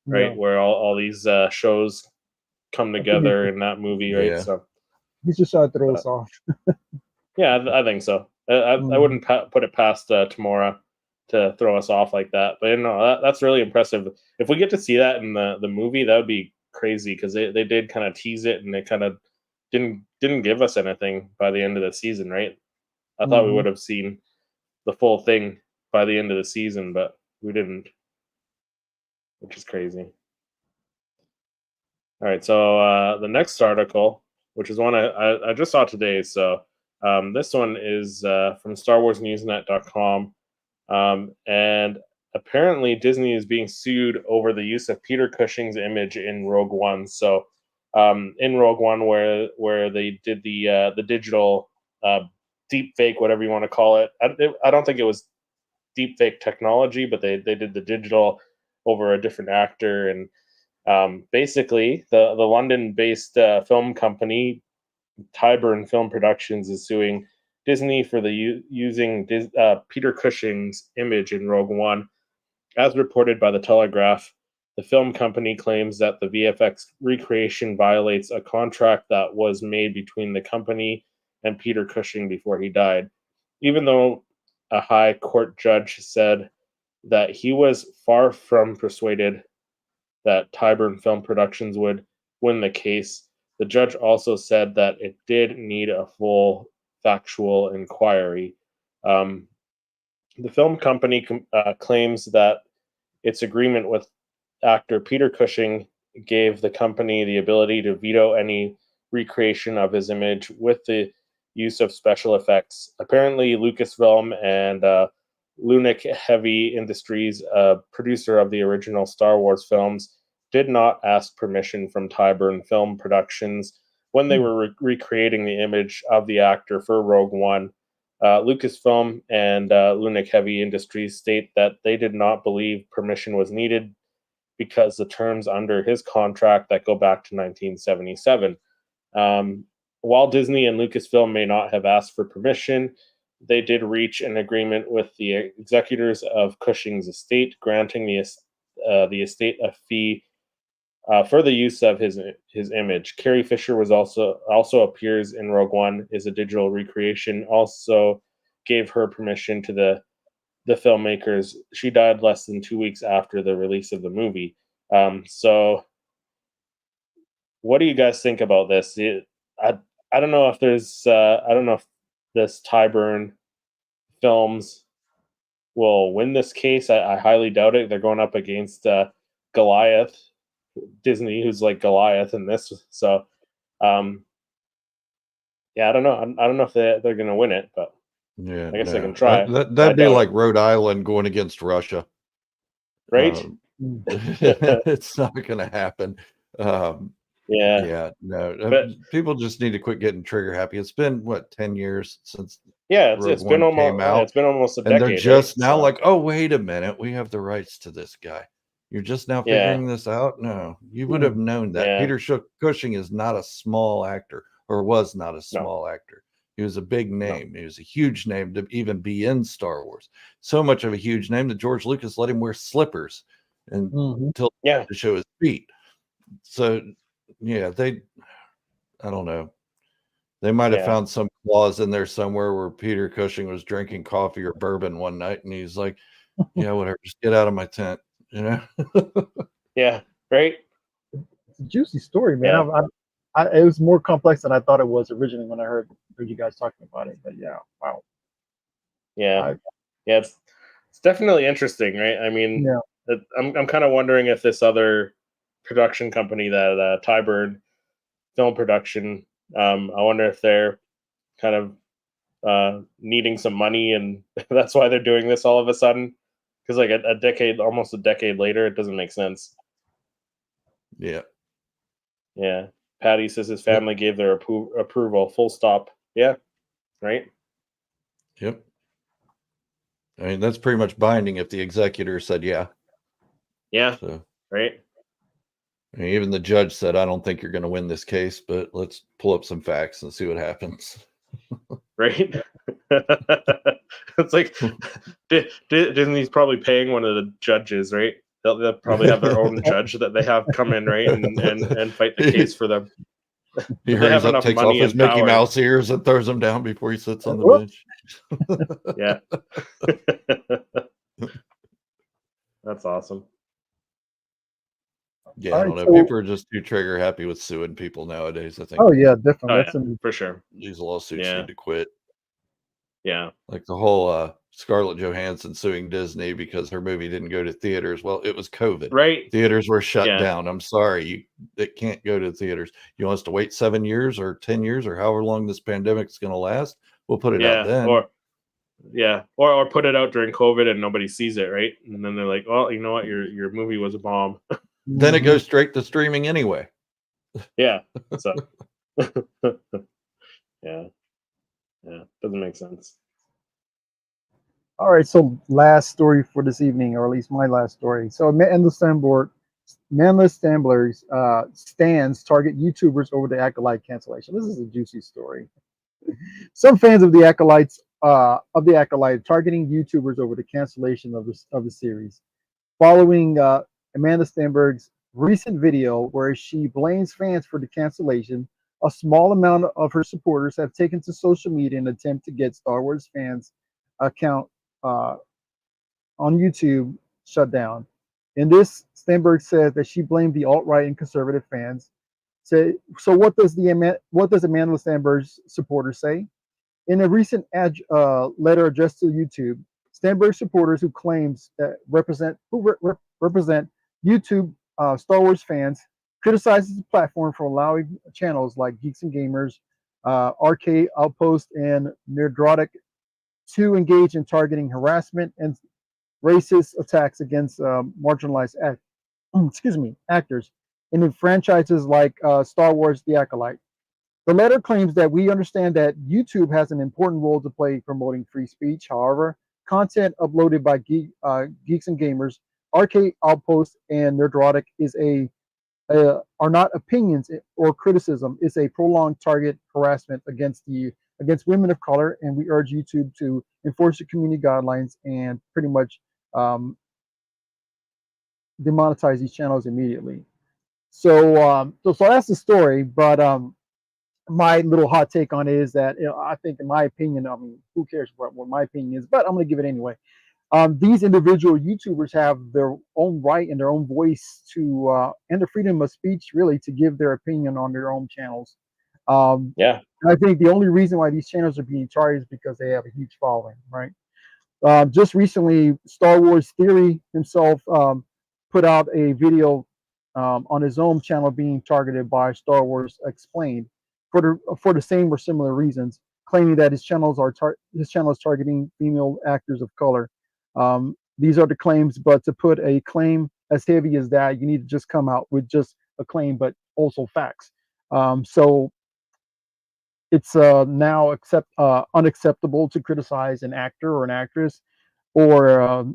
right? Yeah. Where all these shows come together in that movie, right? Yeah. So he's just trying to throw us off. Yeah, I think so. I wouldn't put it past Tamora to throw us off like that. But that's really impressive. If we get to see that in the movie, that would be crazy because they did kind of tease it and they kind of didn't give us anything by the end of the season, right? I thought we would have seen the full thing by the end of the season, but we didn't, which is crazy. All right, so the next article, which is one I just saw today, so this one is from StarWarsNewsNet.com, and apparently Disney is being sued over the use of Peter Cushing's image in Rogue One. So in Rogue One, where they did the digital deep fake, whatever you want to call it, I don't think it was deep fake technology, but they did the digital over a different actor. And basically, the London-based film company Tyburn Film Productions is suing Disney for using Peter Cushing's image in Rogue One. As reported by The Telegraph, the film company claims that the VFX recreation violates a contract that was made between the company and Peter Cushing before he died. Even though a high court judge said that he was far from persuaded that Tyburn Film Productions would win the case, the judge also said that it did need a full factual inquiry. The film company claims that its agreement with actor Peter Cushing gave the company the ability to veto any recreation of his image with the use of special effects. Apparently, Lucasfilm and Lunic Heavy Industries, producer of the original Star Wars films, did not ask permission from Tyburn Film Productions when they were recreating the image of the actor for Rogue One. Lucasfilm and Lunic Heavy Industries state that they did not believe permission was needed because the terms under his contract that go back to 1977. While Disney and Lucasfilm may not have asked for permission, they did reach an agreement with the executors of Cushing's estate, granting the estate a fee for the use of his image. Carrie Fisher was also appears in Rogue One, is a digital recreation. Also gave her permission to the filmmakers. She died less than 2 weeks after the release of the movie. So, what do you guys think about this? I don't know if there's I don't know if this Tyburn Films will win this case. I highly doubt it. They're going up against Goliath, Disney, who's like Goliath in this. So, yeah, I don't know. I don't know if they're going to win it, but Yeah, I guess they no. can try. I That'd be doubt like it. Rhode Island going against Russia. Right? It's not going to happen. Yeah. Yeah, no. But People just need to quit getting trigger happy. It's been what 10 years since yeah, Rogue it's been One came out, it's been almost a and they're decade, just right? now So like, oh, wait a minute, we have the rights to this guy. You're just now yeah, figuring this out? No, you would have known that. yeah, Peter Cushing is not a small actor, or was not a no, small actor. He was a big no, name. He was a huge name to even be in Star Wars. So much of a huge name that George Lucas let him wear slippers until yeah, to show his feet. So yeah, I don't know. They might have yeah, found some clause in there somewhere where Peter Cushing was drinking coffee or bourbon one night, and he's like, "Yeah, whatever, just get out of my tent," you know? yeah, right? It's a juicy story, man. Yeah, It was more complex than I thought it was originally when I heard you guys talking about it. But yeah, wow. yeah, I, yeah. It's definitely interesting, right? I mean, yeah. I'm kind of wondering if this other production company, that Tybird Film Production, I wonder if they're kind of needing some money, and that's why they're doing this all of a sudden. Because like a decade, almost a decade later, it doesn't make sense. Yeah. Yeah, Patty says his Yep. family gave their approval. Full stop. Yeah, right. Yep. I mean, that's pretty much binding if the executor said yeah. Yeah, So, right. I mean, even the judge said, "I don't think you're going to win this case, but let's pull up some facts and see what happens." Right. It's like Disney's probably paying one of the judges, right? They'll probably have their own judge that they have come in, right, and fight the case for them. He They have hurries up, enough takes off money his and Mickey power. Mouse ears, and throws them down before he sits on the Whoops. bench. Yeah. That's awesome. Yeah, All I right, don't know. so People are just too trigger happy with suing people nowadays. I think oh yeah, definitely. Oh That's yeah, for sure. these lawsuits Yeah. need to quit. Yeah. Like the whole Scarlett Johansson suing Disney because her movie didn't go to theaters. Well, it was COVID. Right. Theaters were shut Yeah. down. I'm sorry, it can't go to theaters. You want us to wait 7 years or 10 years or however long this pandemic's going to last? We'll put it out then. Or put it out during COVID and nobody sees it, right? And then they're like, well, you know what, your movie was a bomb. Then it goes straight to streaming anyway. Yeah. So yeah. Doesn't make sense. All right, so last story for this evening, or at least my last story. So Manless Stamblers stands target YouTubers over the Acolyte cancellation. This is a juicy story. Some fans of the Acolyte targeting YouTubers over the cancellation of the series, following Amanda Stenberg's recent video where she blames fans for the cancellation. A small amount of her supporters have taken to social media in an attempt to get Star Wars fans' account on YouTube shut down. In this, Stenberg says that she blamed the alt-right and conservative fans. So what does Amanda Stenberg's supporters say? In a recent letter addressed to YouTube, Stenberg supporters who claims that represent YouTube Star Wars fans criticizes the platform for allowing channels like Geeks and Gamers, Arcade Outpost, and Nerdrotic to engage in targeting harassment and racist attacks against marginalized actors in franchises like Star Wars: The Acolyte. The letter claims that we understand that YouTube has an important role to play promoting free speech. However, content uploaded by Geeks and Gamers, Arcade Outpost, and Nerdrotic are not opinions or criticism. It's a prolonged target harassment against women of color, and we urge YouTube to enforce the community guidelines and pretty much demonetize these channels immediately. So that's the story. But my little hot take on it is that I think, in my opinion, I mean, who cares what my opinion is? But I'm going to give it anyway. These individual YouTubers have their own right and their own voice to, and the freedom of speech, really, to give their opinion on their own channels. Yeah. And I think the only reason why these channels are being targeted is because they have a huge following, right? Just recently, Star Wars Theory himself put out a video on his own channel being targeted by Star Wars Explained. for the same or similar reasons, claiming that his channels are his channel is targeting female actors of color. These are the claims, but to put a claim as heavy as that, you need to just come out with just a claim, but also facts. So it's now unacceptable to criticize an actor or an actress, or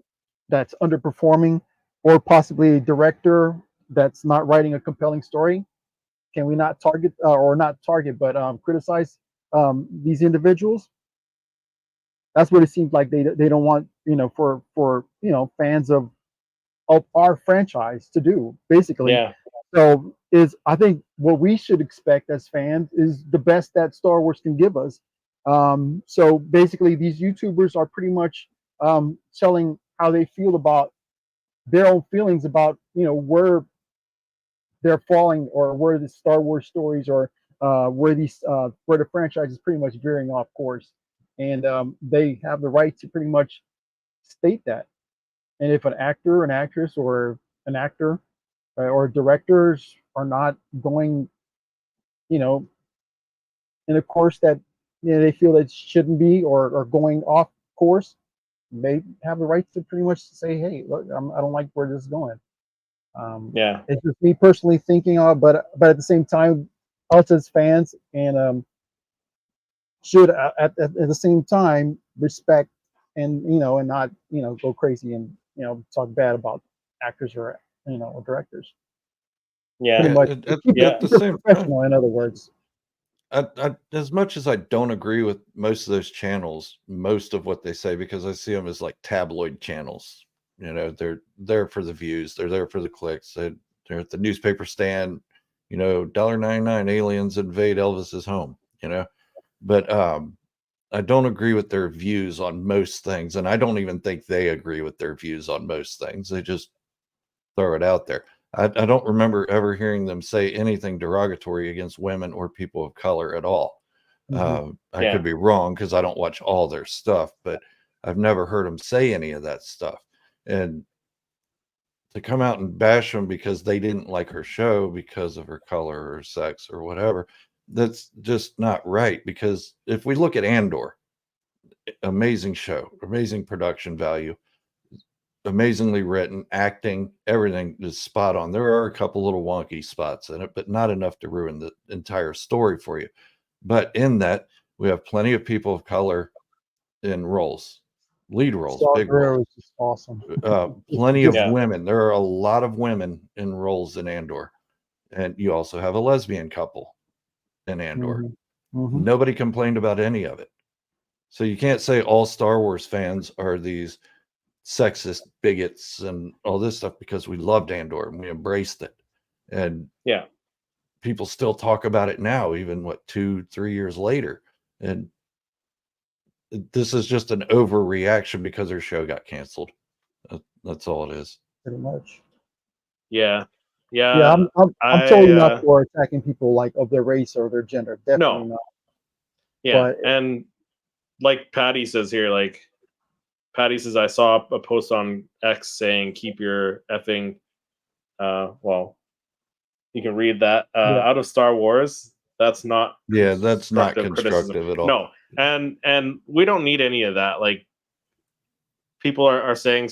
that's underperforming, or possibly a director that's not writing a compelling story. Can we not target or not target, but criticize these individuals? That's what it seems like they don't want, for fans of our franchise to do, basically. Yeah. So I think what we should expect as fans is the best that Star Wars can give us. So basically, these YouTubers are pretty much telling how they feel about their own feelings about where they're falling, or where the Star Wars stories, or where the franchise is pretty much veering off course, and they have the right to pretty much state that. And if an actor, an actress, or an actor or directors are not going, in a course that they feel it shouldn't be, or going off course, they have the right to pretty much say, "Hey, look, I don't like where this is going." Yeah. It's just me personally thinking of, but at the same time, us as fans and should at the same time respect, and and not go crazy and talk bad about actors, or or directors. Yeah. Pretty much keep yeah. it, keep it professional, in other words. As much as I don't agree with most of those channels, most of what they say, because I see them as like tabloid channels. They're there for the views, they're there for the clicks. They're at the newspaper stand, $1.99 aliens invade Elvis's home, But I don't agree with their views on most things, and I don't even think they agree with their views on most things. They just throw it out there. I don't remember ever hearing them say anything derogatory against women or people of color at all. I could be wrong because I don't watch all their stuff, but I've never heard them say any of that stuff. And to come out and bash them because they didn't like her show because of her color or sex or whatever, that's just not right. Because if we look at Andor, amazing show, amazing production value, amazingly written, acting, everything is spot on. There are a couple little wonky spots in it, but not enough to ruin the entire story for you. But in that, we have plenty of people of color in roles, lead roles, big roles. Is just awesome. Plenty of women. There are a lot of women in roles in Andor, and you also have a lesbian couple in Andor. Nobody complained about any of it. So you can't say all Star Wars fans are these sexist bigots and all this stuff, because we loved Andor and we embraced it. And people still talk about it now, even 2-3 years later. And this is just an overreaction because their show got canceled. That's all it is. Pretty much. Yeah. I'm totally not for attacking people like of their race or their gender. Definitely not. Yeah, and like Patty says here, Patty says, I saw a post on X saying, keep your effing, well, you can read that, out of Star Wars. That's not that's not constructive at all. No, and we don't need any of that. Like, people are saying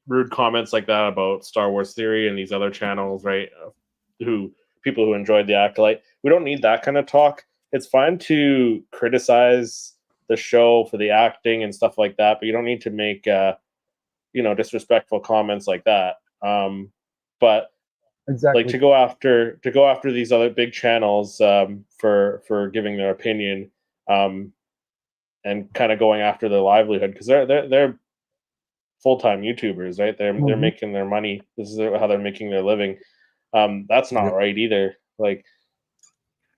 rude comments like that about Star Wars Theory and these other channels, right? People who enjoyed The Acolyte. We don't need that kind of talk. It's fine to criticize the show for the acting and stuff like that, but you don't need to make disrespectful comments like that. But exactly, like to go after these other big channels for giving their opinion, and kind of going after their livelihood, because they're full-time YouTubers, right? They're making their money. This is how they're making their living. That's not right either. Like,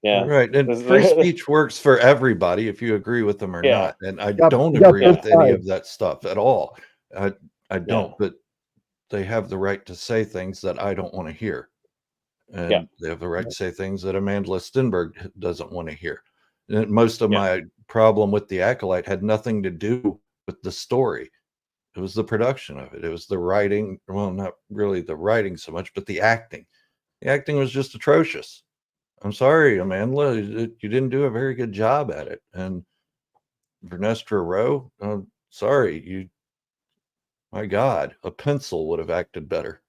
right. And free speech works for everybody if you agree with them or not. And I don't agree with any of that stuff at all. I don't, but they have the right to say things that I don't want to hear. And they have the right to say things that Amanda Stenberg doesn't want to hear. And most of my problem with The Acolyte had nothing to do with the story. It was the production of it. It was the writing. Well, not really the writing so much, but the acting. The acting was just atrocious. I'm sorry, Amanda, you didn't do a very good job at it. And Vernestra Rowe, sorry, my God, a pencil would have acted better.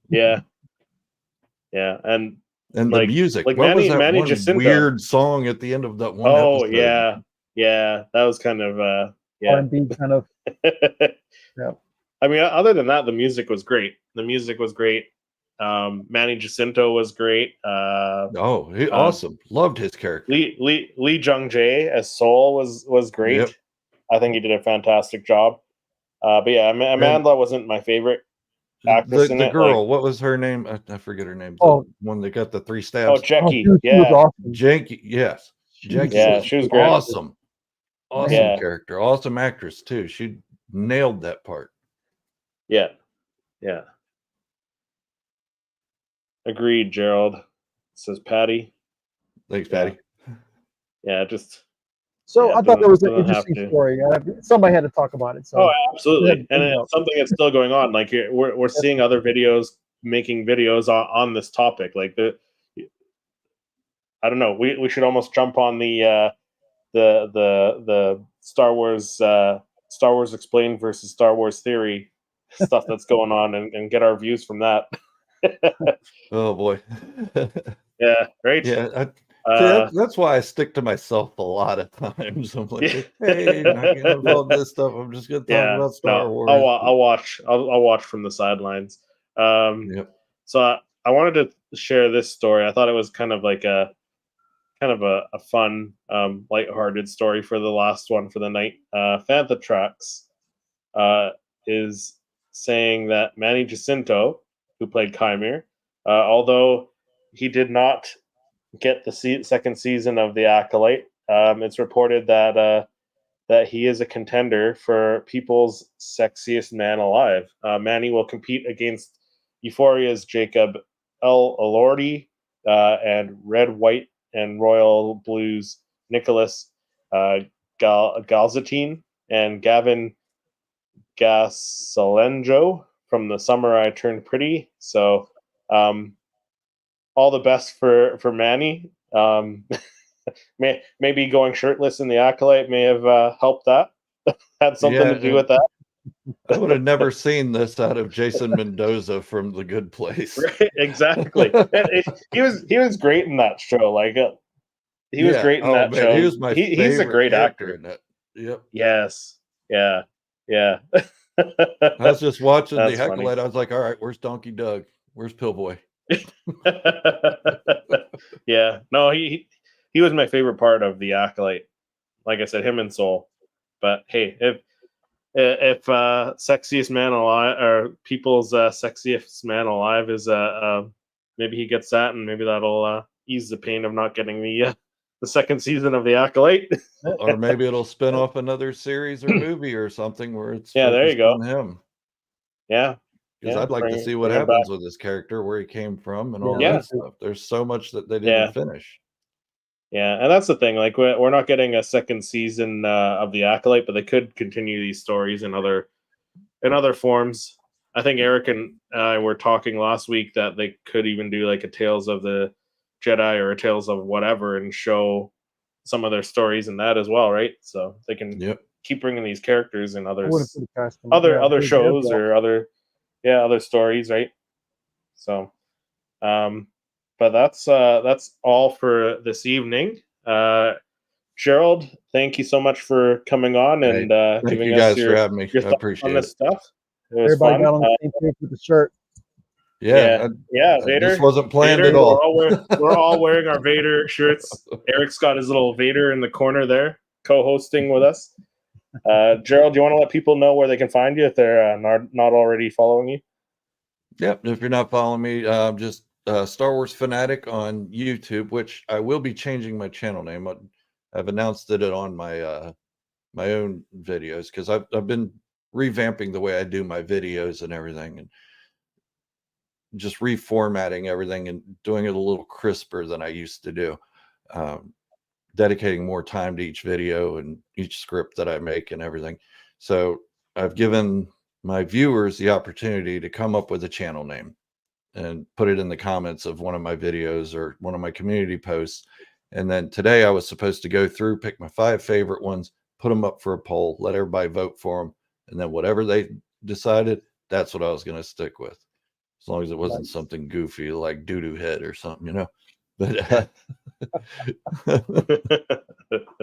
Yeah, and the music. like What was that Manny one Jacinto. weird song at the end of that one Oh episode? yeah, that was kind of yeah. R&B kind of. Yeah. I mean, other than that, the music was great. Manny Jacinto was great. Awesome. Loved his character. Lee Jung Jae as Soul was great. Yep. I think he did a fantastic job. But yeah, Amanda wasn't my favorite actress in the it. girl, what was her name? I forget her name. The one that got the 3 stabs. Oh, Jackie. She was awesome. Jackie, yes. Jackie yeah, she was great. Awesome. Awesome Yeah. character. Awesome actress too. She nailed that part. Yeah. Agreed, Gerald. Says Patty. Thanks, Patty. Yeah, just. So Yeah, I thought that was an doesn't have interesting to. story. Somebody had to talk about it. So Oh, absolutely, Yeah, and it's something that's still going on. Like we're seeing other videos making videos on this topic. Like I don't know. We should almost jump on the Star Wars Explained versus Star Wars Theory stuff that's going on and get our views from that. Oh boy. Yeah, right. Yeah, that's why I stick to myself a lot of times. I'm like, hey, not getting involved in this stuff. I'm just gonna talk about Star Wars. I'll watch from the sidelines. So I wanted to share this story. I thought it was kind of a fun, lighthearted story for the last one for the night. Fantha Tracks is saying that Manny Jacinto, who played Chimere, although he did not get the second season of The Acolyte, it's reported that he is a contender for People's Sexiest Man Alive. Manny will compete against Euphoria's Jacob Elordi and Red, White, and Royal Blues Nicholas Galzatine and Gavin Gasalenjo from The Summer I Turned Pretty. So all the best for Manny. Maybe going shirtless in The Acolyte may have helped that. Had something to do with that. I would have never seen this out of Jason Mendoza from The Good Place. Right, exactly. He was great in that show. Like he was great in that show. He was my favorite. He's a great actor in that. Yep. Yes. Yeah. I was just watching That's The Acolyte. funny. I was like, all right, where's Donkey Doug? Where's Pillboy? Yeah. No, he was my favorite part of The Acolyte. Like I said, him and Soul. But hey, if sexiest man alive or People's sexiest man alive is maybe he gets that, and maybe that'll ease the pain of not getting the second season of The Acolyte. Or maybe it'll spin off another series or movie or something where it's there you go on him. Yeah. Because I'd like to see what happens with his character, where he came from, and all that stuff. There's so much that they didn't finish. Yeah, and that's the thing. Like we're not getting a second season of The Acolyte, but they could continue these stories in other forms. I think Eric and I were talking last week that they could even do like a Tales of the Jedi or a Tales of whatever and show some of their stories in that as well, right? So they can keep bringing these characters in other shows or other stories, right? So, but that's all for this evening. Gerald, thank you so much for coming on and giving us for having me. your I appreciate on this stuff. It was everybody fun. got on the same page with the shirt. Yeah, Vader. This wasn't planned Vader, at all. We're all wearing our Vader shirts. Eric's got his little Vader in the corner there, co-hosting with us. Gerald, do you want to let people know where they can find you if they're not already following you? Yep. If you're not following me, just Star Wars Fanatic on YouTube, which I will be changing my channel name. I've announced it on my my own videos because I've been revamping the way I do my videos and everything, and just reformatting everything and doing it a little crisper than I used to do. Dedicating more time to each video and each script that I make and everything. So I've given my viewers the opportunity to come up with a channel name. and put it in the comments of one of my videos or one of my community posts. And then today I was supposed to go through, pick my 5 favorite ones, put them up for a poll, let everybody vote for them. And then whatever they decided, that's what I was going to stick with. As long as it wasn't something goofy like doo-doo head or something, you know. But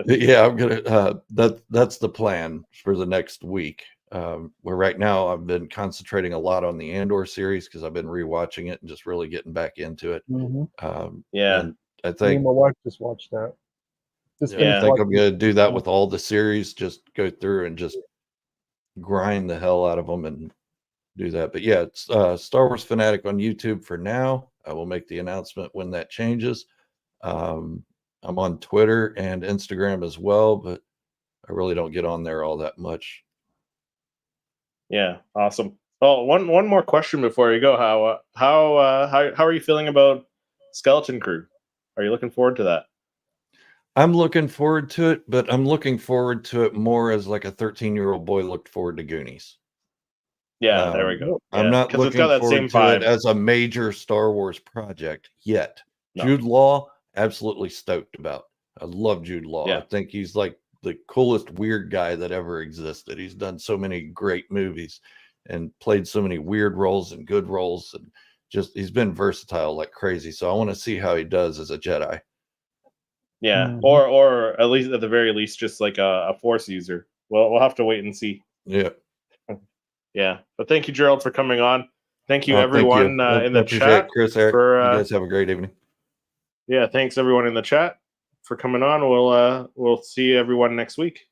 yeah, I'm gonna that's the plan for the next week. Where right now I've been concentrating a lot on the Andor series because I've been rewatching it and just really getting back into it. Yeah. And I Me and think my wife just watched that. Just I finished think I'm watching gonna do that with all the series. Just go through and just grind the hell out of them and do that. But yeah, it's Star Wars Fanatic on YouTube for now. I will make the announcement when that changes. I'm on Twitter and Instagram as well, but I really don't get on there all that much. Yeah, awesome. Oh, one more question before you go. How are you feeling about Skeleton Crew? Are you looking forward to that? I'm looking forward to it, but I'm looking forward to it more as like a 13-year-old boy looked forward to Goonies. Yeah, there we go. I'm Yeah, not 'cause it's got looking that same forward to it vibe. as a major Star Wars project yet. No. Jude Law, absolutely stoked about. I love Jude Law. Yeah. I think he's like the coolest weird guy that ever existed. He's done so many great movies and played so many weird roles and good roles, and just he's been versatile like crazy. So I want to see how he does as a Jedi. Yeah, or at least at the very least, just like a Force user. Well, we'll have to wait and see. Yeah. Yeah, but thank you, Gerald, for coming on. Thank you, Thank everyone you. in the Appreciate chat. it, Chris, Eric. For, you guys have a great evening. Yeah, thanks everyone in the chat for coming on. We'll see everyone next week.